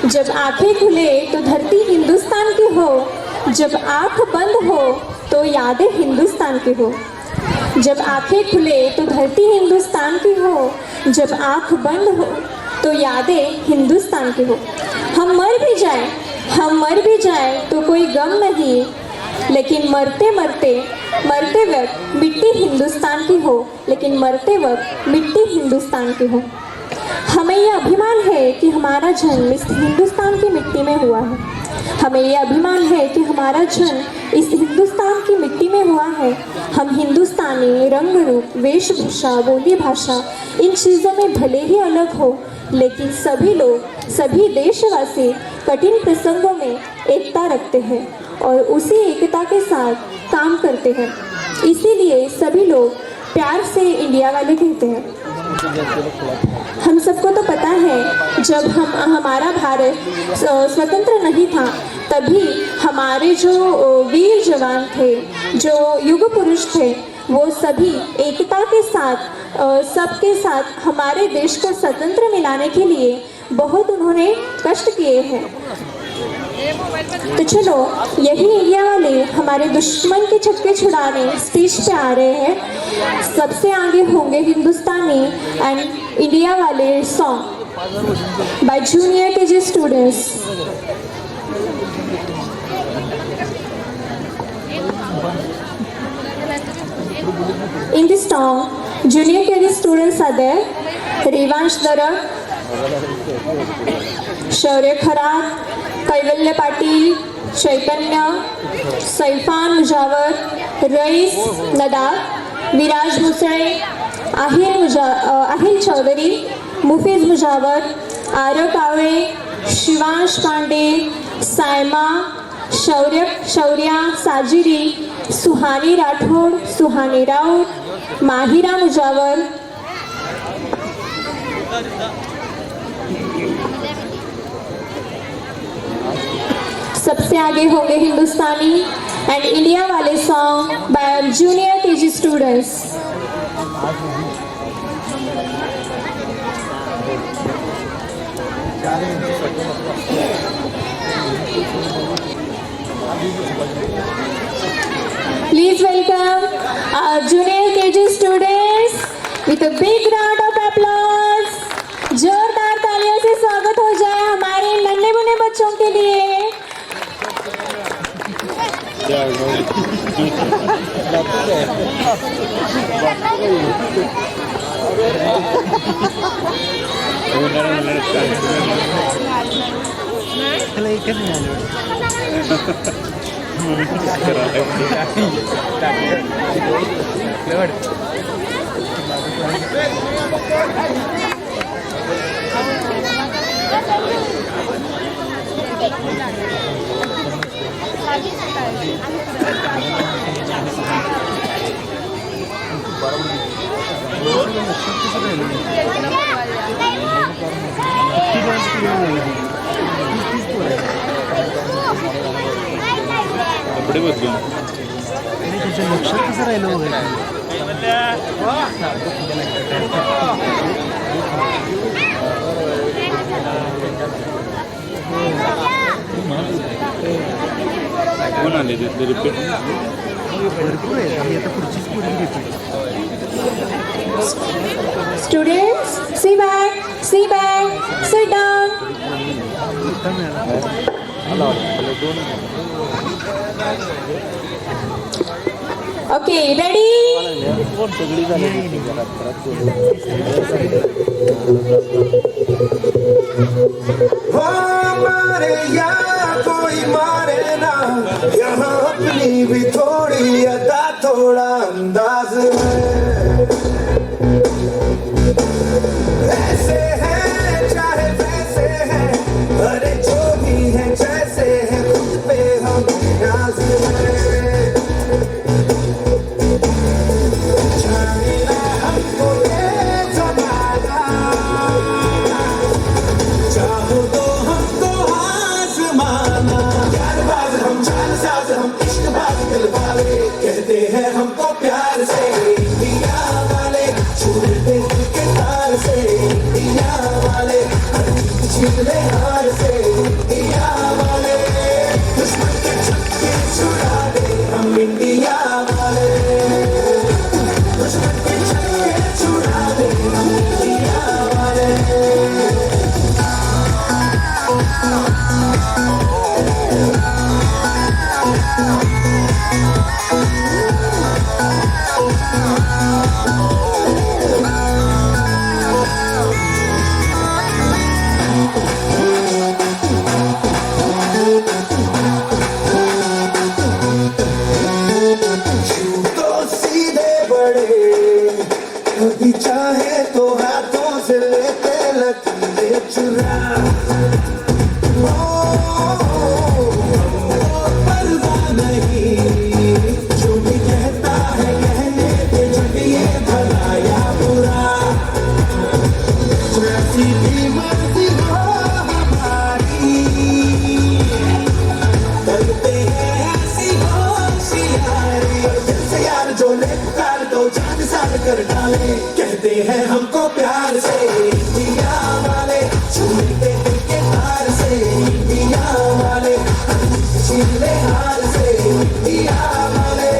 जब आंखें खुले तो धरती हिंदुस्तान की हो, जब आंख बंद हो तो यादें हिंदुस्तान की हो, जब आंखें खुले तो धरती हिंदुस्तान की हो, जब आंख बंद हो तो यादें हिंदुस्तान की हो. हम मर भी जाएं, हम मर भी जाएं तो कोई गम नहीं, लेकिन मरते मरते मरते वक्त मिट्टी हिंदुस्तान की हो, लेकिन मरते वक्त मिट्टी हिंदुस्तान की हो. हमें यह अभिमान है कि हमारा जन्म इस हिंदुस्तान की मिट्टी में हुआ है. हमें यह अभिमान है कि हमारा जन्म इस हिंदुस्तान की मिट्टी में हुआ है. हम हिंदुस्तानी रंग रूप, वेशभूषा, बोली, भाषा इन चीज़ों में भले ही अलग हो, लेकिन सभी लोग, सभी देशवासी कठिन प्रसंगों में एकता रखते हैं और उसी एकता के साथ काम करते हैं. इसीलिए सभी लोग प्यार से इंडिया वाले कहते हैं. हम सबको तो पता है जब हमारा भारत स्वतंत्र नहीं था, तभी हमारे जो वीर जवान थे, जो युग पुरुष थे, वो सभी एकता के साथ सबके साथ हमारे देश को स्वतंत्र मिलाने के लिए बहुत उन्होंने कष्ट किए हैं. तो चलो, यही इंडिया वाले हमारे दुश्मन के छक्के छुड़ाने स्टेज पे आ रहे हैं. सबसे आगे होंगे हिंदुस्तानी एंड इंडिया वाले song by junior KG students. In this song, junior KG students are there. Revansh Darak, Shaurya Kharat, Kaivalya Patil, Chaitanya, Saifan Mujawar, Rais Nadab, Viraj Musai, Ahil Chaudhary, Mufiz Mujawar, Arav Kavre, Shivansh Pandey, Saima, Shaurya Sajiri, Suhani Rathod, Suhani Raut, Mahira Mujawar, सबसे आगे होंगे हिंदुस्तानी and India वाले song by junior KG students. Please welcome our junior KG students with a big round of applause. जोरदार तालियों से स्वागत हो जाए हमारे नन्हे मुन्ने बच्चों के लिए. कपडे बदलून लक्षात कसं राहिलं वगैरे कोण आले तिथले रिपीट भरपूर आहे आम्ही आता पुढचीच पुढे repeat. Students, sit back, sit down. Okay, ready? मारे या कोई मारे ना, यहाँ अपनी भी थोड़ी अदा थोड़ा अंदाज है. ऐसे हैं चाहे वैसे हैं, अरे जो भी हैं जैसे हैं, खुद पे हम नाज है. जाने ना हमको ये जमाना, चाहो तो हमको आजमाना. प्यारबाज हम, चालसाज हम, इश्कबाज दिल वाले, कहते हैं हमको प्यार से इंडिया वाले. छूटे दिल के तार से इंडिया वाले, छीन ले हार से इंडिया वाले. दुश्मन के छक्के छुड़ा दे हम इंडिया वाले. दुश्मन के छक्के छुड़ा दे हम इंडिया वाले. तो सीधे बड़े, कभी चाहे तो हाथों से लेते लकीरें चुरा. परवाह नहीं जो भी कहता है कहने के, जब ये भला या बुरा. जैसी भी मर्जी हो हमारी, करते हैं ऐसी होशियारी. दिल से यार जो ले पुकार दो, जान साथ कर डाले, कहते हैं हमको प्यार से इंडिया वाले. छूटे दिल के तार से इंडिया वाले, छीन ले हार से इंडिया वाले.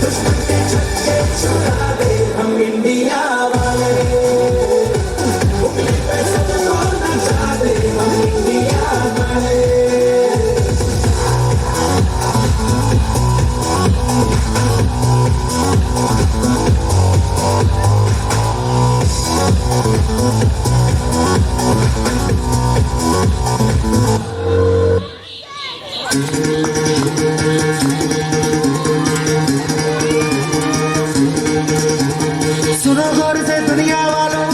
दुश्मन के छक्के छुड़ा दे हम इंडिया वाले. उंगली पे सबको नचा दे हम इंडिया वाले. सुनो गौर से दुनिया वालों,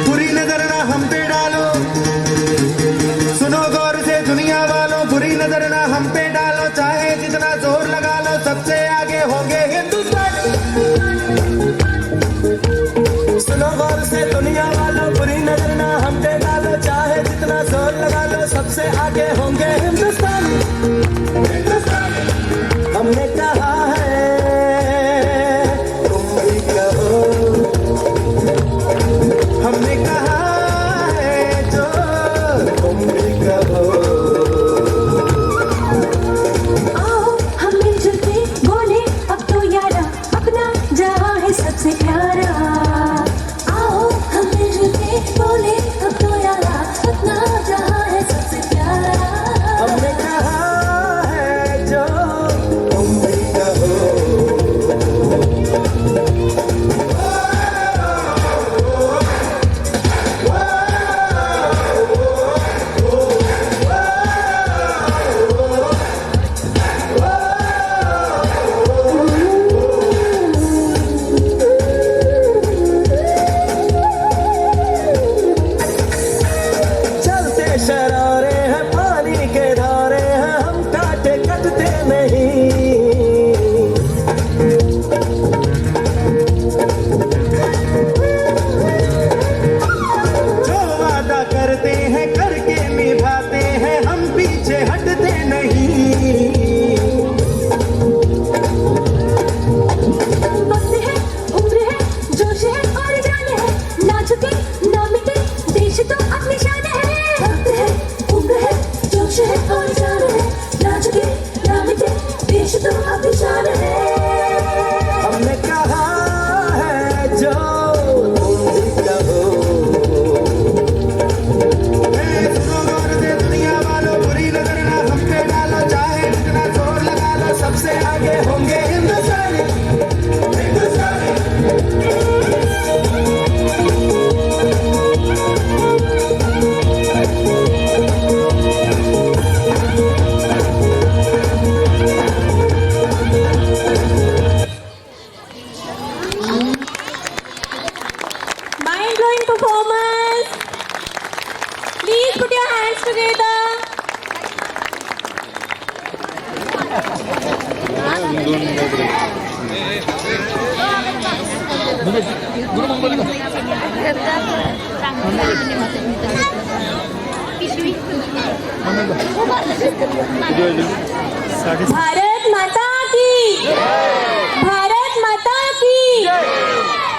बुरी नजर ना हम पे डालो। सुनो गौर से दुनिया वालों, बुरी नजर ना हम पे डालो। चाहे जितना जोर लगा लो, सबसे आगे होंगे हिंदुस्तान। सुनो गौर से दुनिया वालों, बुरी नजर ना हम पे डालो। चाहे जितना जोर लगा लो, सबसे आगे होंगे हिंदुस्तान। हमने कहा है तुम भी कहो, हमने कहा है जो तुम भी कहो। आओ हम मिलजुल के बोले अब तो यारा, अपना जहां है सबसे प्यारा। आओ हम मिलजुल के बोले अब तो यारा, अपना जहां है सबसे प्यारा। हमने कहा है जो तुम भी कहो। चलते शरारे हैं, पानी के धारे हैं, हम काटे कटते नहीं। जो वादा करते हैं करके निभाते हैं, हम पीछे हटते नहीं। वक्त है, उम्र है, जोश है और जान है, ना झुके ना मिटे, देश तो अपनी शान है। वक्त है, उम्र है, जोश है और जान है, ना झुके ना मिटे, देश तो अपनी शान है। हमने कहा है जो तुम भी कहो। सुनो गौर से दुनिया वालों, बुरी नजर ना हम पे डालो। चाहे जितना जोर लगा लो, सबसे आगे होंगे हिंदुस्तानी। Mind blowing performance. Please put your hands together. Bharat माता की, भारत माता की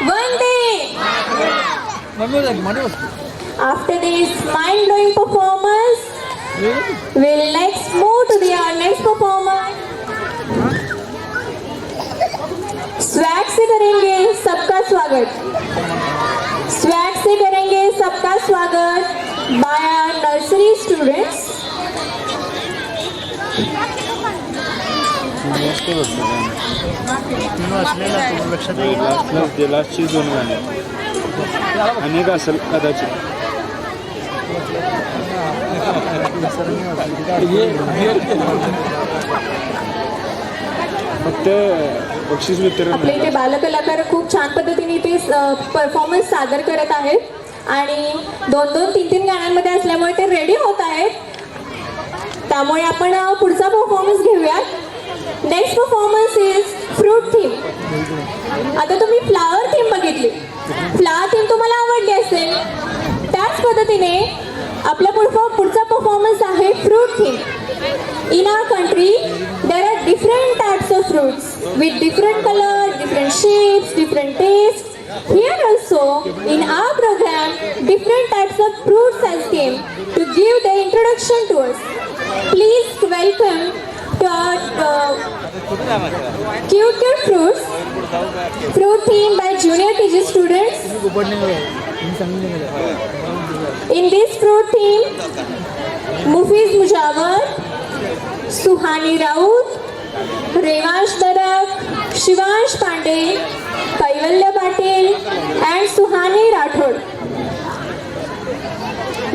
वंदे। After this mind-blowing performance, we'll next move to our next performer. Swag से करेंगे सबका स्वागत। स्वैग से करेंगे सबका स्वागत by our nursery students. लास्टची दोन गाणे अनेक असेल कदाचित. फक्त बक्षीस वितरण आपले इथे बालकलाकार खूप छान पद्धतीने इथे परफॉर्मन्स सादर करत आहेत आणि 2-3 गाण्यांमध्ये असल्यामुळे ते रेडी होत आहेत. त्यामुळे आपण पुढचा परफॉर्मन्स घेऊयात. Next performance is fruit theme. आता तुम्ही फ्लावर थीम बघितली, फ्लावर थीम तुम्हाला आवडली असेल. त्याच पद्धतीने आपला पुढचा परफॉर्मन्स आहे fruit theme. In our country, there are different types of fruits with different colors, different shapes, different tastes. Here also, in our program, different types of fruits has came to give the introduction to us. Please welcome to our cute fruits, fruit theme by junior KG students. In this fruit theme, Mufiz Mujawar, सुहानी राऊत, रेवांश दरक, शिवांश पांडे, कैवल्य Patil and Suhani Rathod.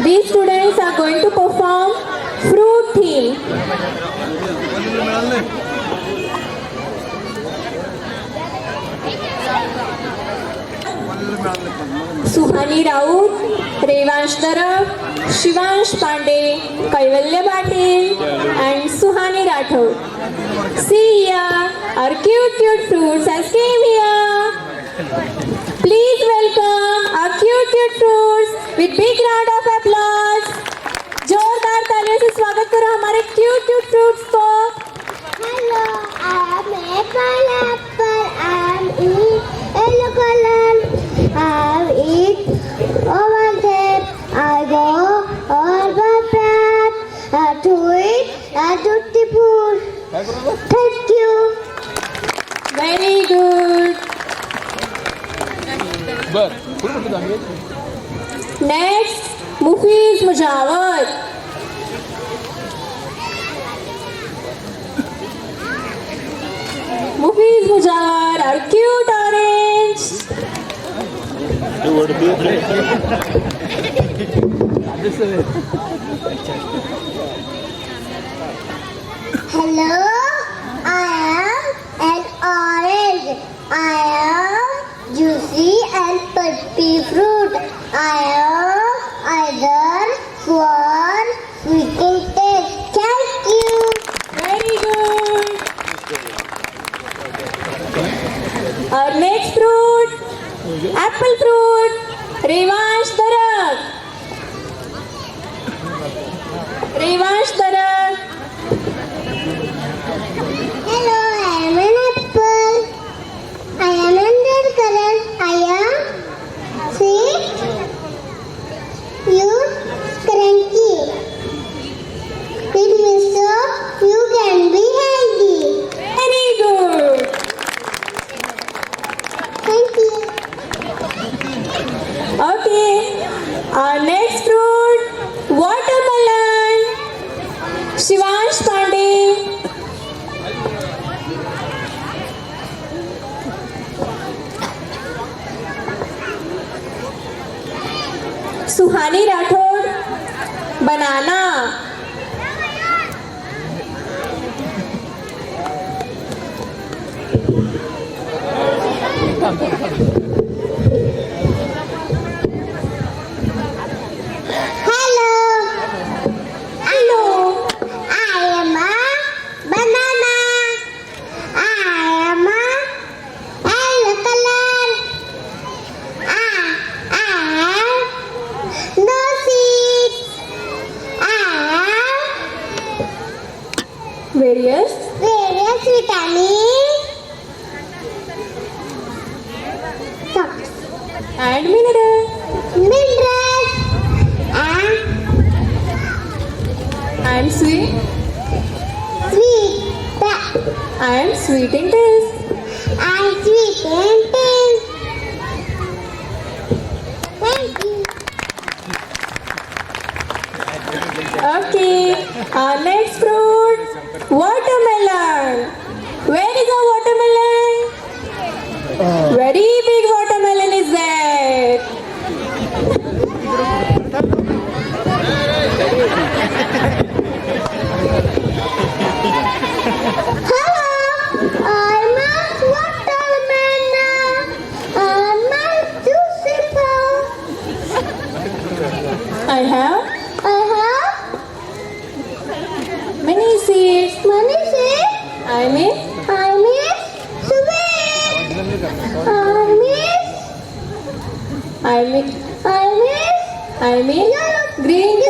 These students are going to perform Fruit theme. Suhani Raut, Revansh दरब, Shivansh Pandey, Kaivalya Patil and Suhani Rathod. See here, our cute fruits has came here. Please welcome our cute fruits with big round of applause. जोरदार तालियों से स्वागत करो हमारे cute fruits को. Hello, I am a pineapple. I am in yellow color. I eat over there. I go over that. I do it. I do the food. Thank you. Very good. Next, Mufiz Mujawar. Mufiz Mujawar, our cute orange. Hello, I am an orange. I am juicy and pulpy fruit. I am either sour, sweet in taste. Thank you. Very good. Our next fruit, apple fruit, Revansh Darab. Revansh Darab. Hello, I am an apple. I am in red color. I am sweet, you crunchy. It means so you can be healthy. Very good. Thank you. Okay. Our next fruit, watermelon. Shivansh Pandey. Suhani Rathod, banana. Hello. I am a banana. I am a yellow color. I have no seeds. I have Various various vitamins. Socks. and mineral. Minerals. And sweet Sweet. and sweet in taste. And sweet and taste. Thank you. Okay. Our next fruit, watermelon. Where is our watermelon? Very big watermelon is there. Hello, I'm a watermelon. I'm a juicy fruit. I have many seeds. Many seeds. I mean sweet. I mean green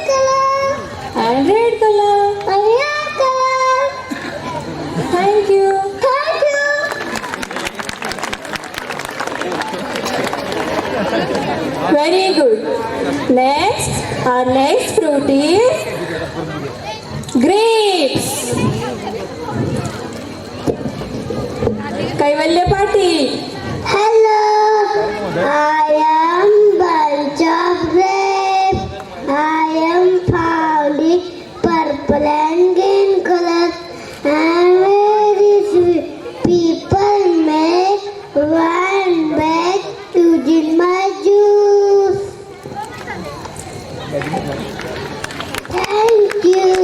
color and red color. Yellow color. Thank you. Thank you. Very good. Next, our next fruit is grapes. Kaivalya Patil. Hello, I am bunch of grapes. I am found in purple and green colors. And very sweet. People make one bag using my juice. Thank you.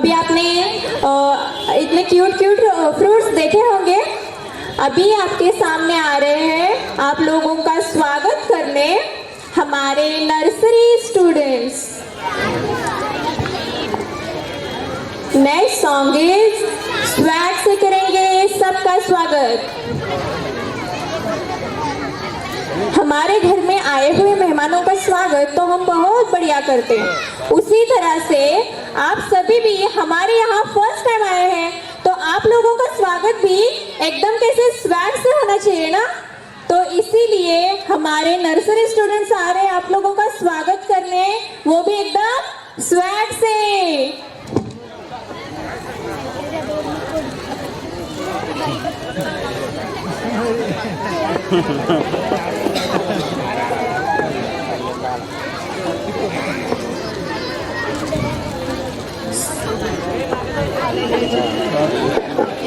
अभी आपने इतने cute cute fruits देखे होंगे। अभी आपके सामने आ रहे हैं आप लोगों का स्वागत करने हमारे nursery students. Next song is swag से करेंगे सबका स्वागत। हमारे घर में आए हुए मेहमानों का स्वागत तो हम बहुत बढ़िया करते हैं, उसी तरह से आप सभी भी हमारे यहाँ फर्स्ट टाइम आए हैं तो आप लोगों का स्वागत भी एकदम कैसे स्वैग से होना चाहिए ना। तो इसीलिए हमारे नर्सरी स्टूडेंट्स आ रहे हैं आप लोगों का स्वागत करने, वो भी एकदम स्वैग से।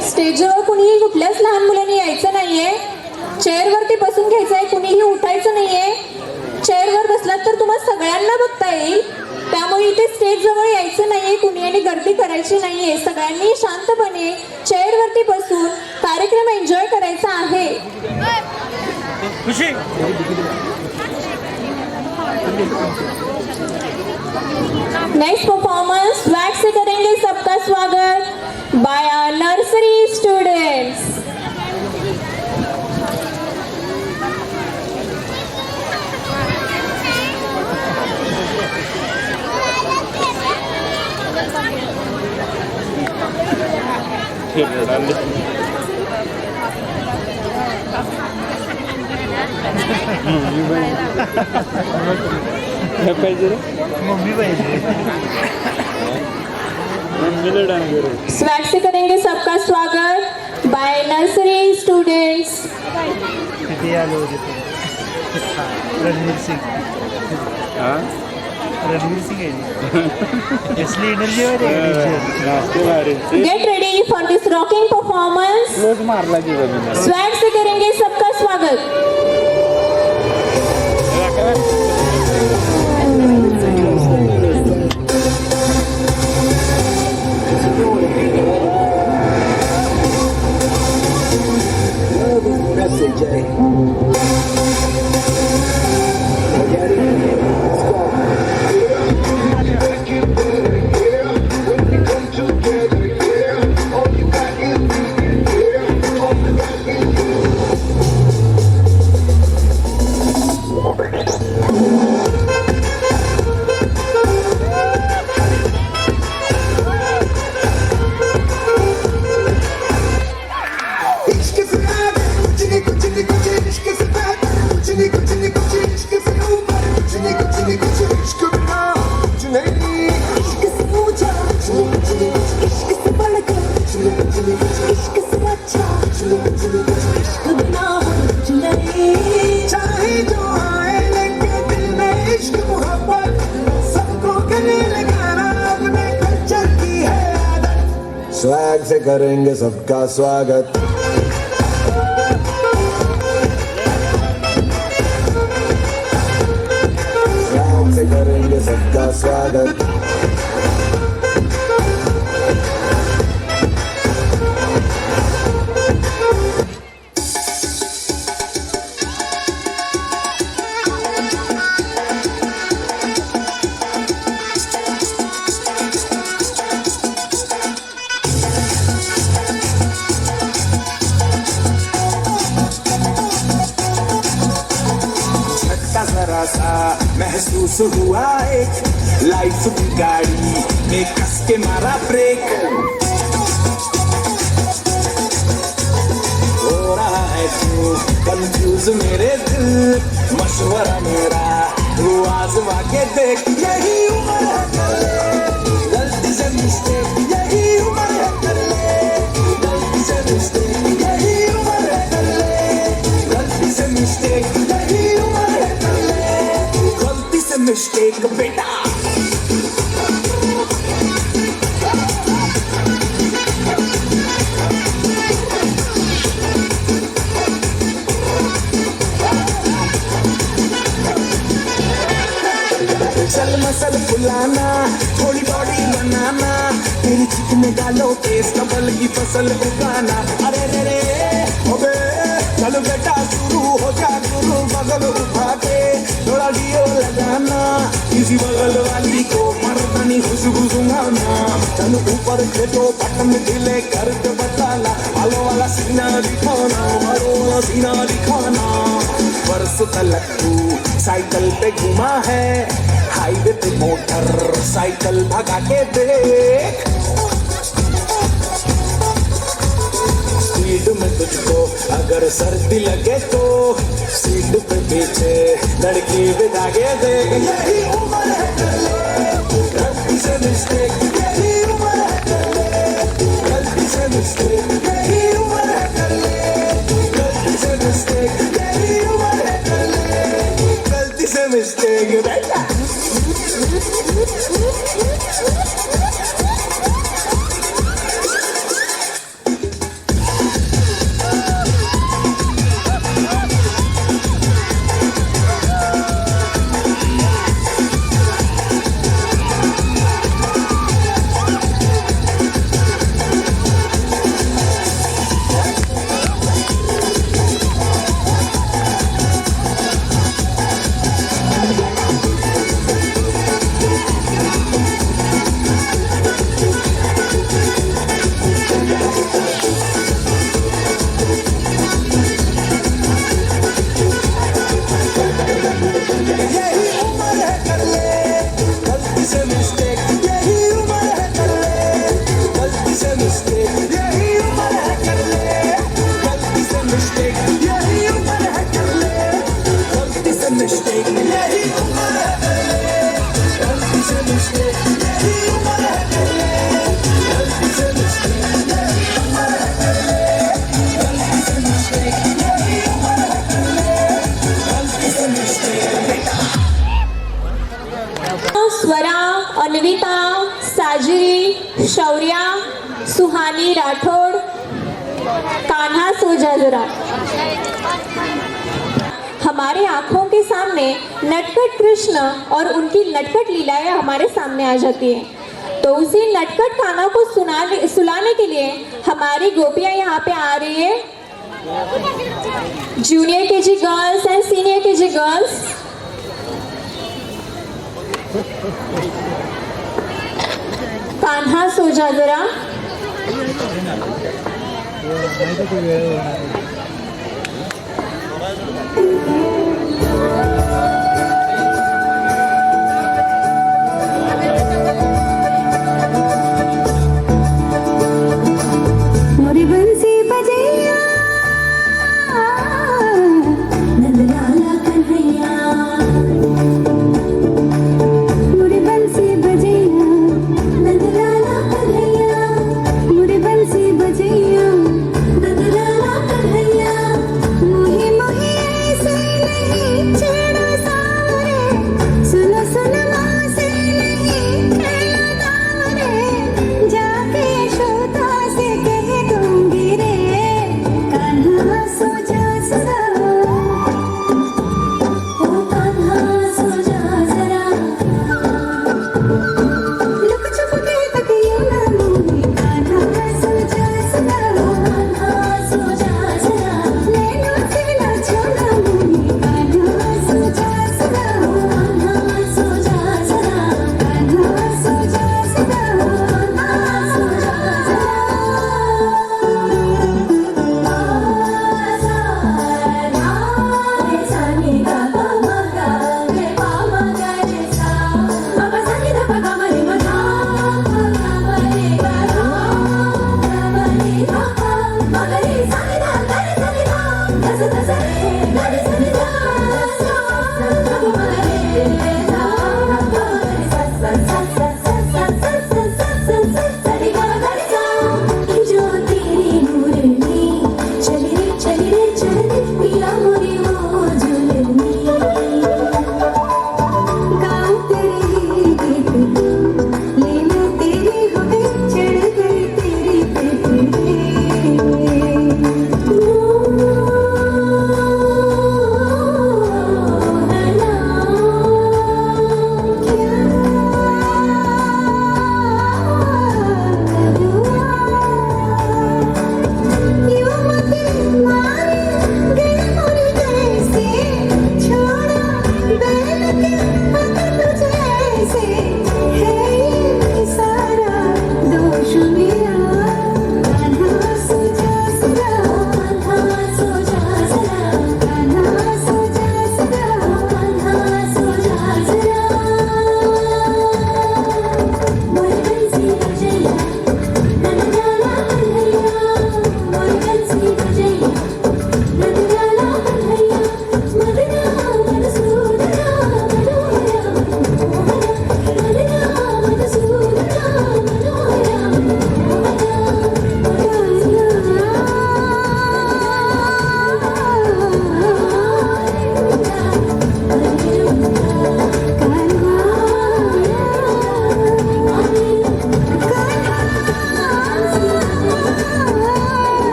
स्टेजवर कुणीही कुठल्याच लहान मुलांनी यायचं नाहीये, चेअरवरती बसून घ्यायचं आहे, कुणीही उठायचं नाहीये। चेअरवर बसलात तर तुम्हाला सगळ्यांना बघता येईल, त्यामुळे इथे स्टेज जवळ यायचं नाहीये, कुणी आणि गर्दी करायची नाहीये। सगळ्यांनी शांतपणे चेअरवरती बसून कार्यक्रम एन्जॉय करायचा आहे। नेक्स्ट परफॉर्मेंस स्वैग से करेंगे सबका स्वागत बाय आवर नर्सरी स्टूडेंट्स। मम्मी पाहिजे स्वैग से करेंगे सबका स्वागत बाय नर्सरी स्टूडेंट्स। किती आलो होते रणवीर सिंग आहे असली energy get ready for this rocking performance. Swag से करेंगे सबका स्वागत। स्वैग से करेंगे सबका स्वागत। स्वैग से करेंगे सबका स्वागत। महसूस हुआ एक लाइफ की गाड़ी में कस के मारा ब्रेक। हो रहा है तू कंफ्यूज मेरे दिल, मशवरा मेरा तू आजमा के देख। यही उम्र है कर ले गलती से मिस्टेक, यही उम्र है कर ले गलती से मिस्टेक, यही उम्र है कर ले गलती से मिस्टेक, यही उम्र है कर ले गलती से मिस्टेक बेटा। चल मसल फुलाना, थोड़ी बॉडी बनाना, तेरी अपने गालों पे सबल की फसल उगाना। अरे रे रे अबे चल बेटा शुरू हो जा गुरु बगल उठा के थोड़ा डियो लगाना, किसी बगल वाली को मर्दानी खुशबू सुंघाना। चल ऊपर से तो बटन ढीले करके बताना, आलो वाला सीना दिखाना, मारो वाला सीना दिखाना। वर्ष तलक तू साइकिल पे घुमा है, हाईवे पे मोटर साइकिल भगा के देख। स्पीड में तुझको अगर सर्दी लगे तो सीट पे पीछे लड़की बिठा के देख। यही उम्र है कर ले गलती से मिस्टेक, यही उम्र है कर ले गलती से मिस्टेक, यही उम्र है कर ले गलती से मिस्टेक, यही उम्र है कर ले गलती से मिस्टेक। बेटा स्वरा, अन्विता, साजरी, शौर्या, सुहानी राठौड़, कान्हा सो जा जरा। हमारे आंखों के सामने नटखट कृष्ण और उनकी नटखट लीलाएं हमारे सामने आ जाती हैं, तो उसी नटखट कान्हा को सुलाने के लिए हमारी गोपियां यहाँ पे आ रही है। Junior KG girls and senior KG girls, Kanha सो जा जरा। मोरी बंसी बजैया नंदलाला कन्हैया, मोरी बंसी बजैया नंदलाला कन्हैया, मोरी बंसी बजैया नंदलाला कन्हैया। मोही मोही ऐसे नहीं छेड़ा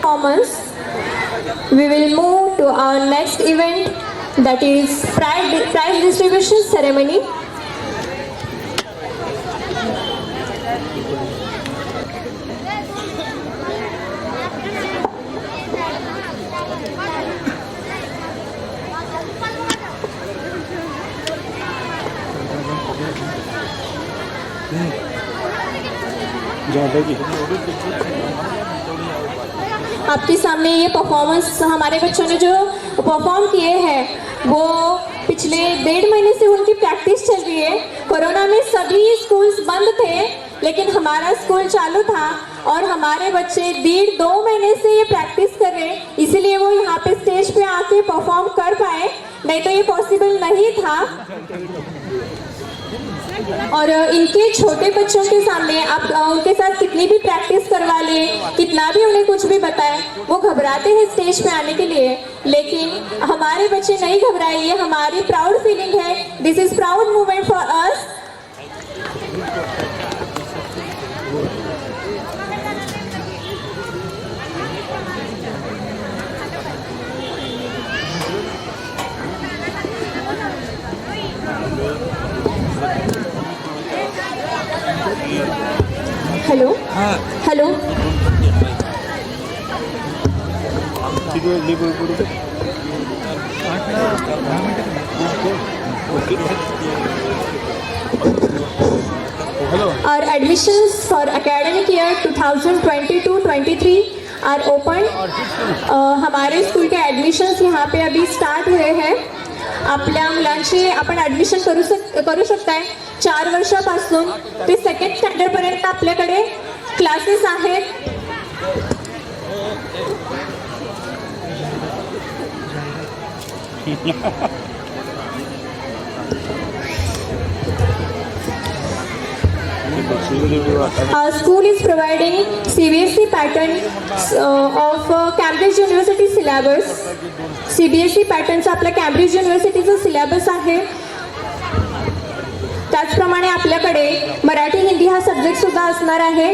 performance, we will move to our next event, that is prize distribution ceremony. आपके सामने ये परफॉर्मेंस हमारे बच्चों ने जो परफॉर्म किए हैं वो पिछले 1.5 महीने से उनकी प्रैक्टिस चल रही है। कोरोना में सभी स्कूल्स बंद थे, लेकिन हमारा स्कूल चालू था और हमारे बच्चे 1.5-2 महीने से ये प्रैक्टिस कर रहे हैं, इसीलिए वो यहाँ पे स्टेज पे आके परफॉर्म कर पाए, नहीं तो ये पॉसिबल नहीं था। और इनके छोटे बच्चों के सामने आप उनके साथ कितनी भी प्रैक्टिस करवा ले, कितना भी उन्हें कुछ भी बताए, वो घबराते हैं स्टेज पे आने के लिए, लेकिन हमारे बच्चे नहीं घबराए। ये हमारी प्राउड फीलिंग है। This is proud moment for us. Hello hello Our admissions for academic year 2022-23 are open. हमारे स्कूल के ॲडमिशन्स यहाँ पे अभी स्टार्ट हुए हैं. आपल्या मुलांचे आपण ॲडमिशन करू शकताय. 4 वर्षापासून ते 2nd स्टँडर्ड पर्यंत आपल्याकडे क्लासेस आहेत. Our school is providing CBSE pattern of Cambridge University syllabus. CBSE pattern चा आपला कॅम्ब्रिज युनिव्हर्सिटीचा सिलेबस आहे. त्याचप्रमाणे आपल्याकडे मराठी हिंदी हा सब्जेक्ट सुद्धा असणार आहे.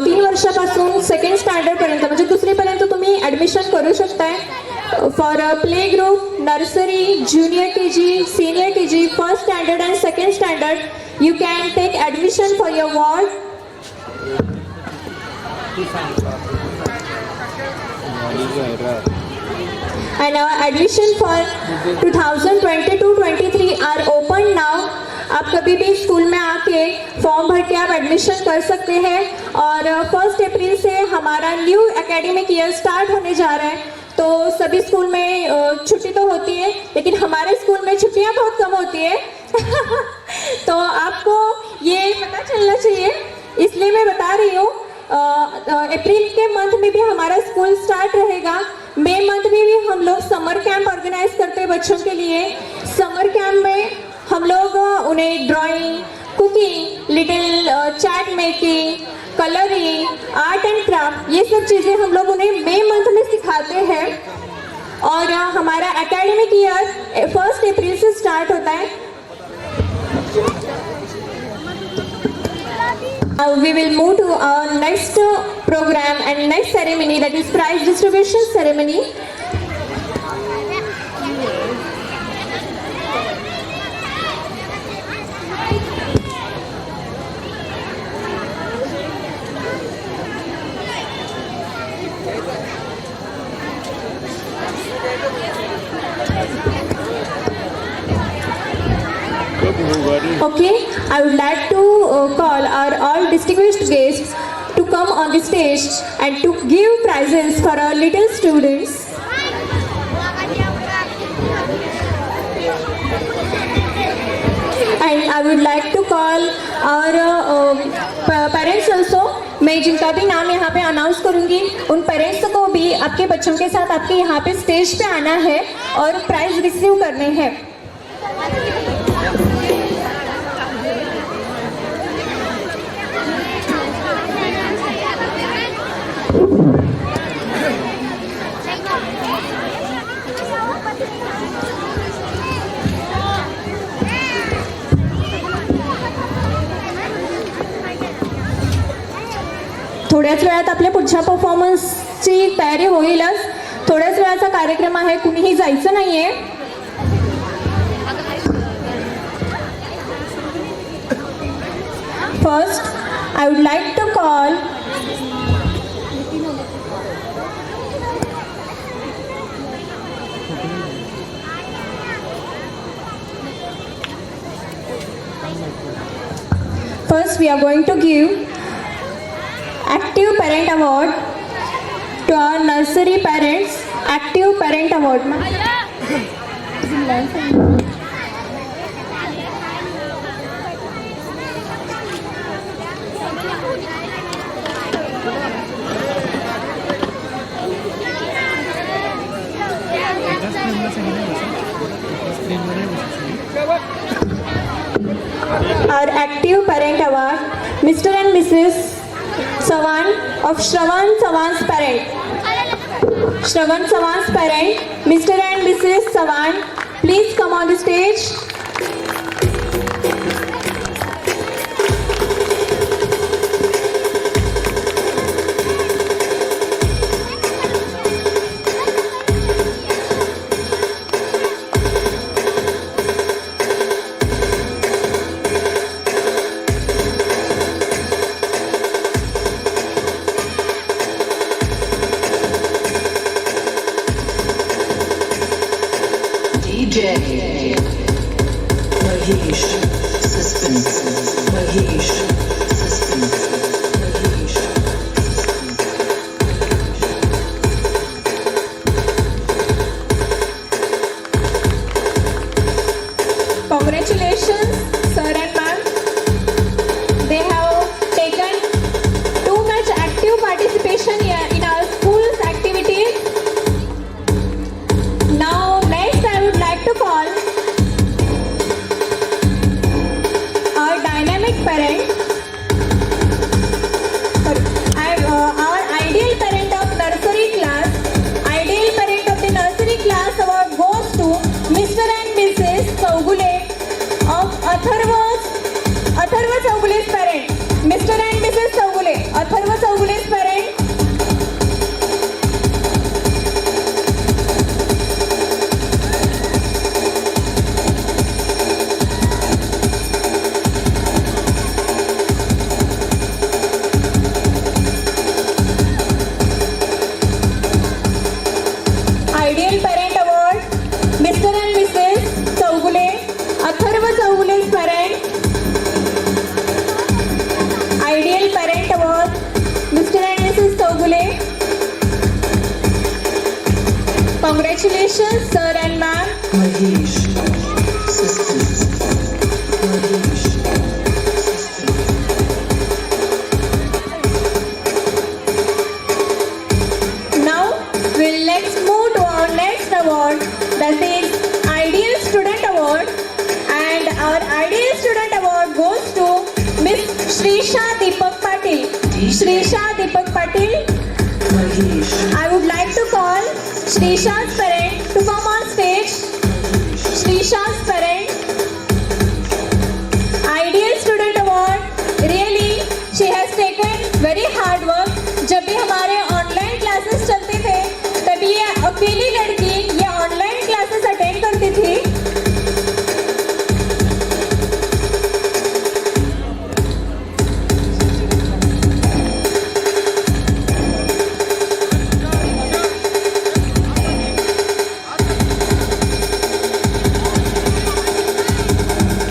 3 वर्षापासून 2nd स्टँडर्ड पर्यंत म्हणजे 2री पर्यंत तुम्ही ॲडमिशन करू शकताय. For play group, nursery, junior KG, senior KG, 1st standard and 2nd standard you can take admission for your ward. And our admission for 2022-23 are open now. आप कभी भी स्कूल में आके फॉर्म भर के आप एडमिशन कर सकते हैं. और 1 अप्रैल से हमारा न्यू एकेडमिक ईयर स्टार्ट होने जा रहा है. तो सभी स्कूल में छुट्टी तो होती है, लेकिन हमारे स्कूल में छुट्टियां बहुत कम होती है. तो आपको ये पता चलना चाहिए, इसलिए मैं बता रही हूँ. अप्रैल के मंथ में भी हमारा स्कूल स्टार्ट रहेगा. मई मंथ में भी हम लोग समर कैंप ऑर्गेनाइज करते हैं बच्चों के लिए. समर कैंप में हम लोग उन्हें drawing, cooking, little chart making, colouring, art and craft, ये सब चीज़ें हम लोग उन्हें मई मंथ में सिखाते हैं. और हमारा एकेडमिक ईयर 1 अप्रैल से स्टार्ट होता है. We will move to our next program and next ceremony, that is prize distribution ceremony. Okay, I would like to call our all distinguished guests to come on the stage and to give prizes for our little students. And I would like to call our parents also. मैं जिनका भी नाम यहाँ पे announce करूँगी, उन parents को भी आपके बच्चों के साथ आपके यहाँ पे स्टेज पे आना है और प्राइज रिसीव करने हैं. थोड्याच वेळात आपल्या पुढच्या परफॉर्मन्सची तयारी होईलच. थोड्याच वेळाचा कार्यक्रम आहे, कुणीही जायचं नाहीये. First I would like to call First, we are going to give Active Parent Award to our nursery parents. Active Parent Award. Our Active Parent Award, Mr. and Mrs. Sawan of Shravan Sawan's parent. Shravan Sawan's parent, Mr. and Mrs. Sawan, please come on the stage. DJ Mahesh Suspense. Mahesh Suspense. Mahesh Congratulations, sir and ma'am. They have taken too much active participation here in our school's activities. Now, next I would like to call our dynamic parent, our ideal parent of nursery class. Ideal parent of the nursery class award goes to Mr. and Mrs. Saugule of Atharva Saugule's parent. Mr. and Mrs. Saugule, Atharva Saugule's parent. Ideal Parent Award, Mr. and Mrs. Saugule, Atharva Saugule's parent. Ideal Parent Award, Mr. and Mrs. Saugule. Congratulations, sir and ma'am. Mahesh Suspense. Mahesh Now, let's move to our next award, that is Ideal Student Award. And our Ideal Student Award goes to Miss Shrisha Deepak Patil. Shrisha Deepak Patil. Mahesh I would like to call Shrisha's parent to come on stage. Shrisha's parent. Ideal Student Award. Really, she has taken very hard work. जब भी हमारे online classes चलते थे, तभी ये अकेली लड़की ये ऑनलाइन क्लासेस अटेंड करती थी.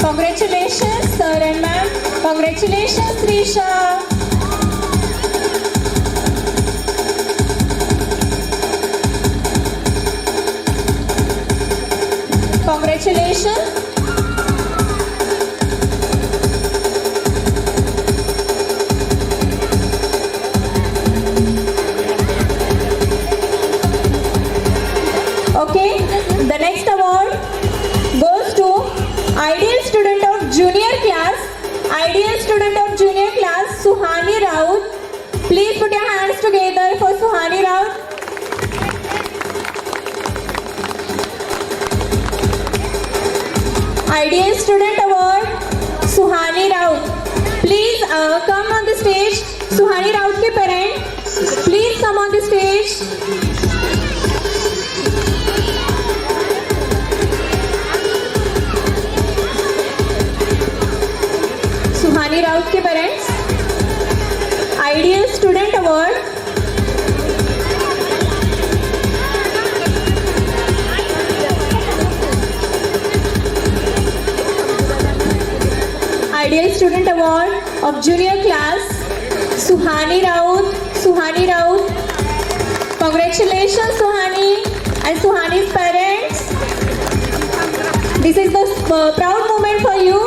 Congratulations, sir and ma'am. Congratulations, Risha. Congratulations. Okay, the next award goes to Ideal Student of Junior Class. Ideal Student of Junior Class, Suhani Raut. Please put your hands together for Suhani Raut. Ideal Student Award, Suhani Raut. Please come on the stage. Suhani Raut के parents. on the stage. सुहानी राउत के parents, ideal student award, ideal student award of junior class, Suhani Raut. Suhani Raut, congratulations Suhani and Suhani's parents. This is the proud moment for you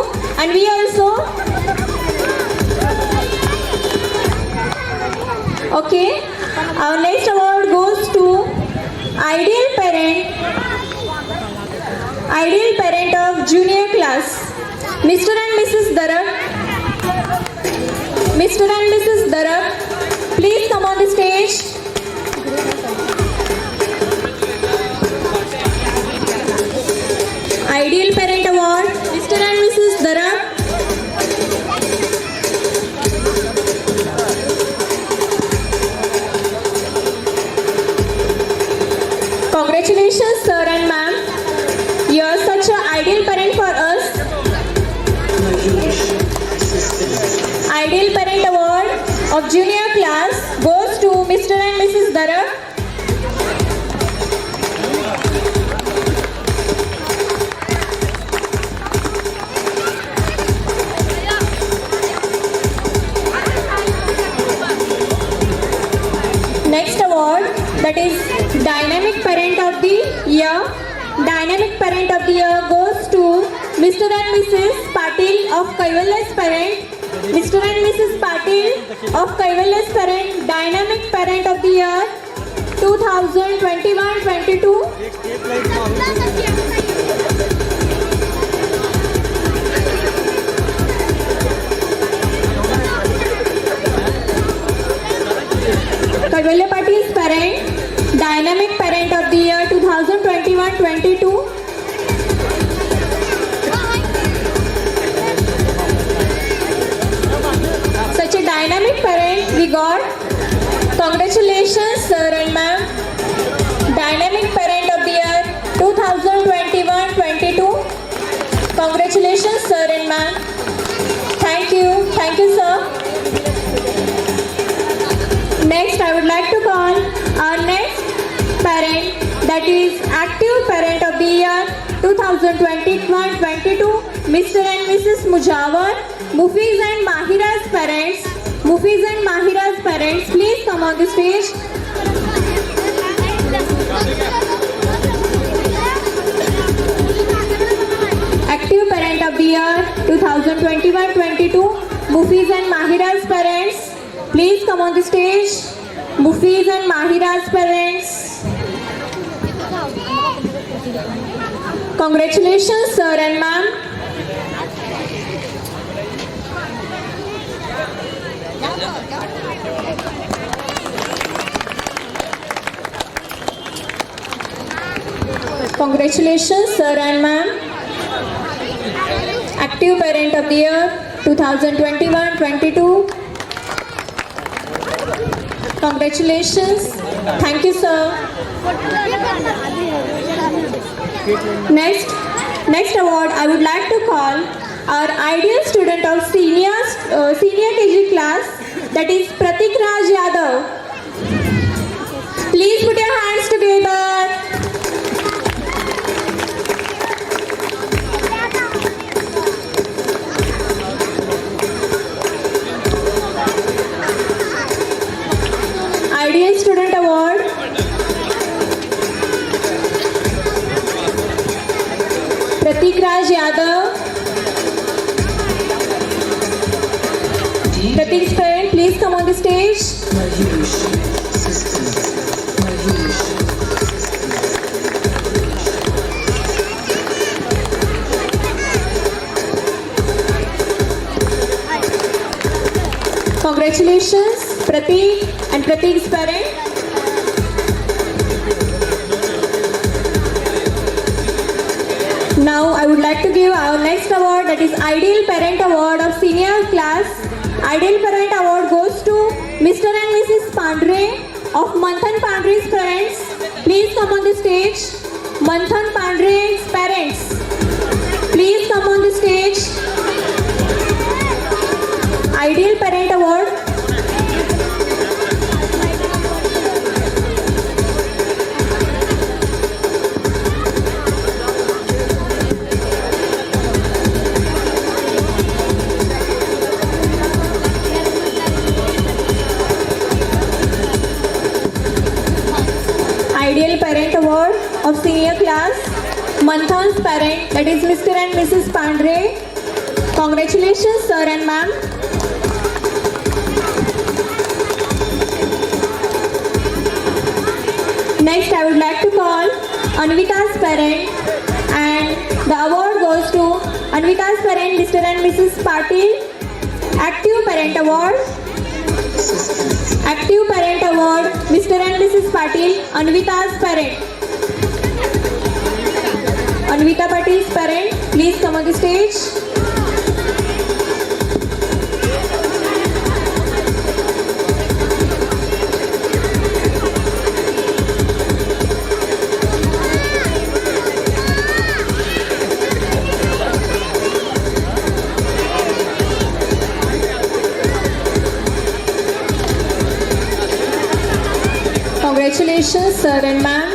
and we also. Okay, our next award goes to ideal parent of junior class, Mr. and Mrs. Darak. Mr. and Mrs. Darak, please come on the stage. Ideal Parent Award, Mr. and Mrs. Darak. Congratulations, sir and ma'am. You are such an ideal parent for us. Ideal Parent Award of Junior Class goes to Mr. and Mrs. Darak. Next award, that is Dynamic Parent of the Year. Dynamic Parent of the Year goes to Mr. and Mrs. Patil of Kaivalya's Parent. Mr. and Mrs. Patil of Kaivalya's Parent, Dynamic Parent of the Year 2021-22. Kaivalya Patil's Parent, Dynamic Parent of the Year 2021-22. Such a dynamic parent we got. Congratulations, sir and ma'am. Dynamic Parent of the Year 2021-22. Congratulations, sir and ma'am. Thank you, sir. Next, I would like to call our next parent, that is Active Parent of the Year 2021-22, Mr. and Mrs. Mujawar, Mufiz and Mahira's parents. Mufiz and Mahira's parents, please come on the stage. Active Parent of the Year 2021-22, Mufiz and Mahira's parents, please come on the stage. Mufiz and Mahira's parents. Congratulations, sir and ma'am. Congratulations, sir and ma'am. Active Parent of the Year 2021-22. Congratulations. Thank you, sir. Next award, I would like to call our ideal student of senior KG class, that is Pratik Raj Yadav. Please put your hands together. Ideal Student Award. Pratik Raj Yadav. Pratik's parent, please come on the stage. Congratulations, Pratik and Pratik's parent. Now I would like to give our next award, that is Ideal Parent Award of Senior Class. Ideal Parent Award goes to Mr. and Mrs. Pandre of Manthan Pandre's parents, please come on the stage. Manthan Pandre's parents, please come on the stage. Ideal Parent Award. Ideal Parent Award of Senior Class, Manthan's parent, that is Mr. and Mrs. Pandre. Congratulations, sir and ma'am. Next, I would like to call Anvika's parent, and the award goes to Anvika's parent, Mr. and Mrs. Patil. Active Parent Award. Active Parent Award, Mr. and Mrs. Patil, Anvita's parent. Anvita Patil's parent, please come on the stage. Congratulations, sir and ma'am.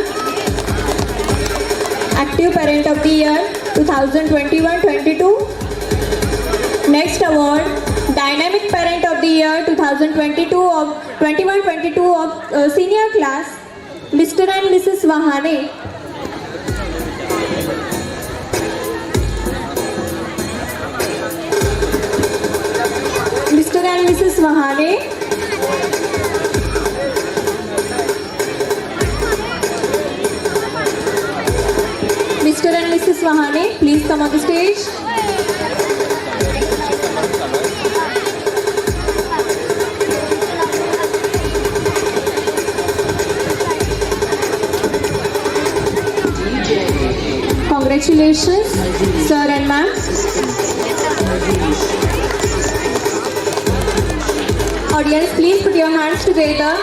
Active Parent of the Year 2021-22. Next award, Dynamic Parent of the Year 2021-22 of Senior Class, Mr. and Mrs. Wahane. Mr. and Mrs. Wahane. Mr. and Mrs. Wahane, please come on the stage. Congratulations, sir and ma'am. Audience, please put your hands together.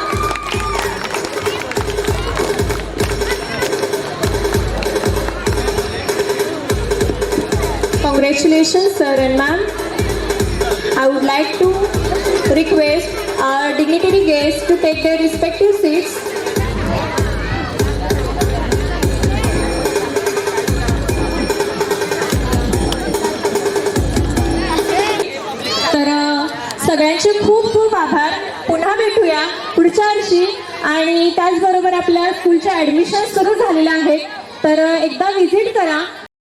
Congratulations, sir and ma'am. I would like to request our dignitary guests to take their respective seats. तर सगळ्यांचे खूप खूप आभार. पुन्हा भेटूया पुढच्या वर्षी. आणि त्याचबरोबर आपल्या स्कूलच्या ॲडमिशन सुरू झालेल्या आहेत, तर एकदा व्हिजिट करा.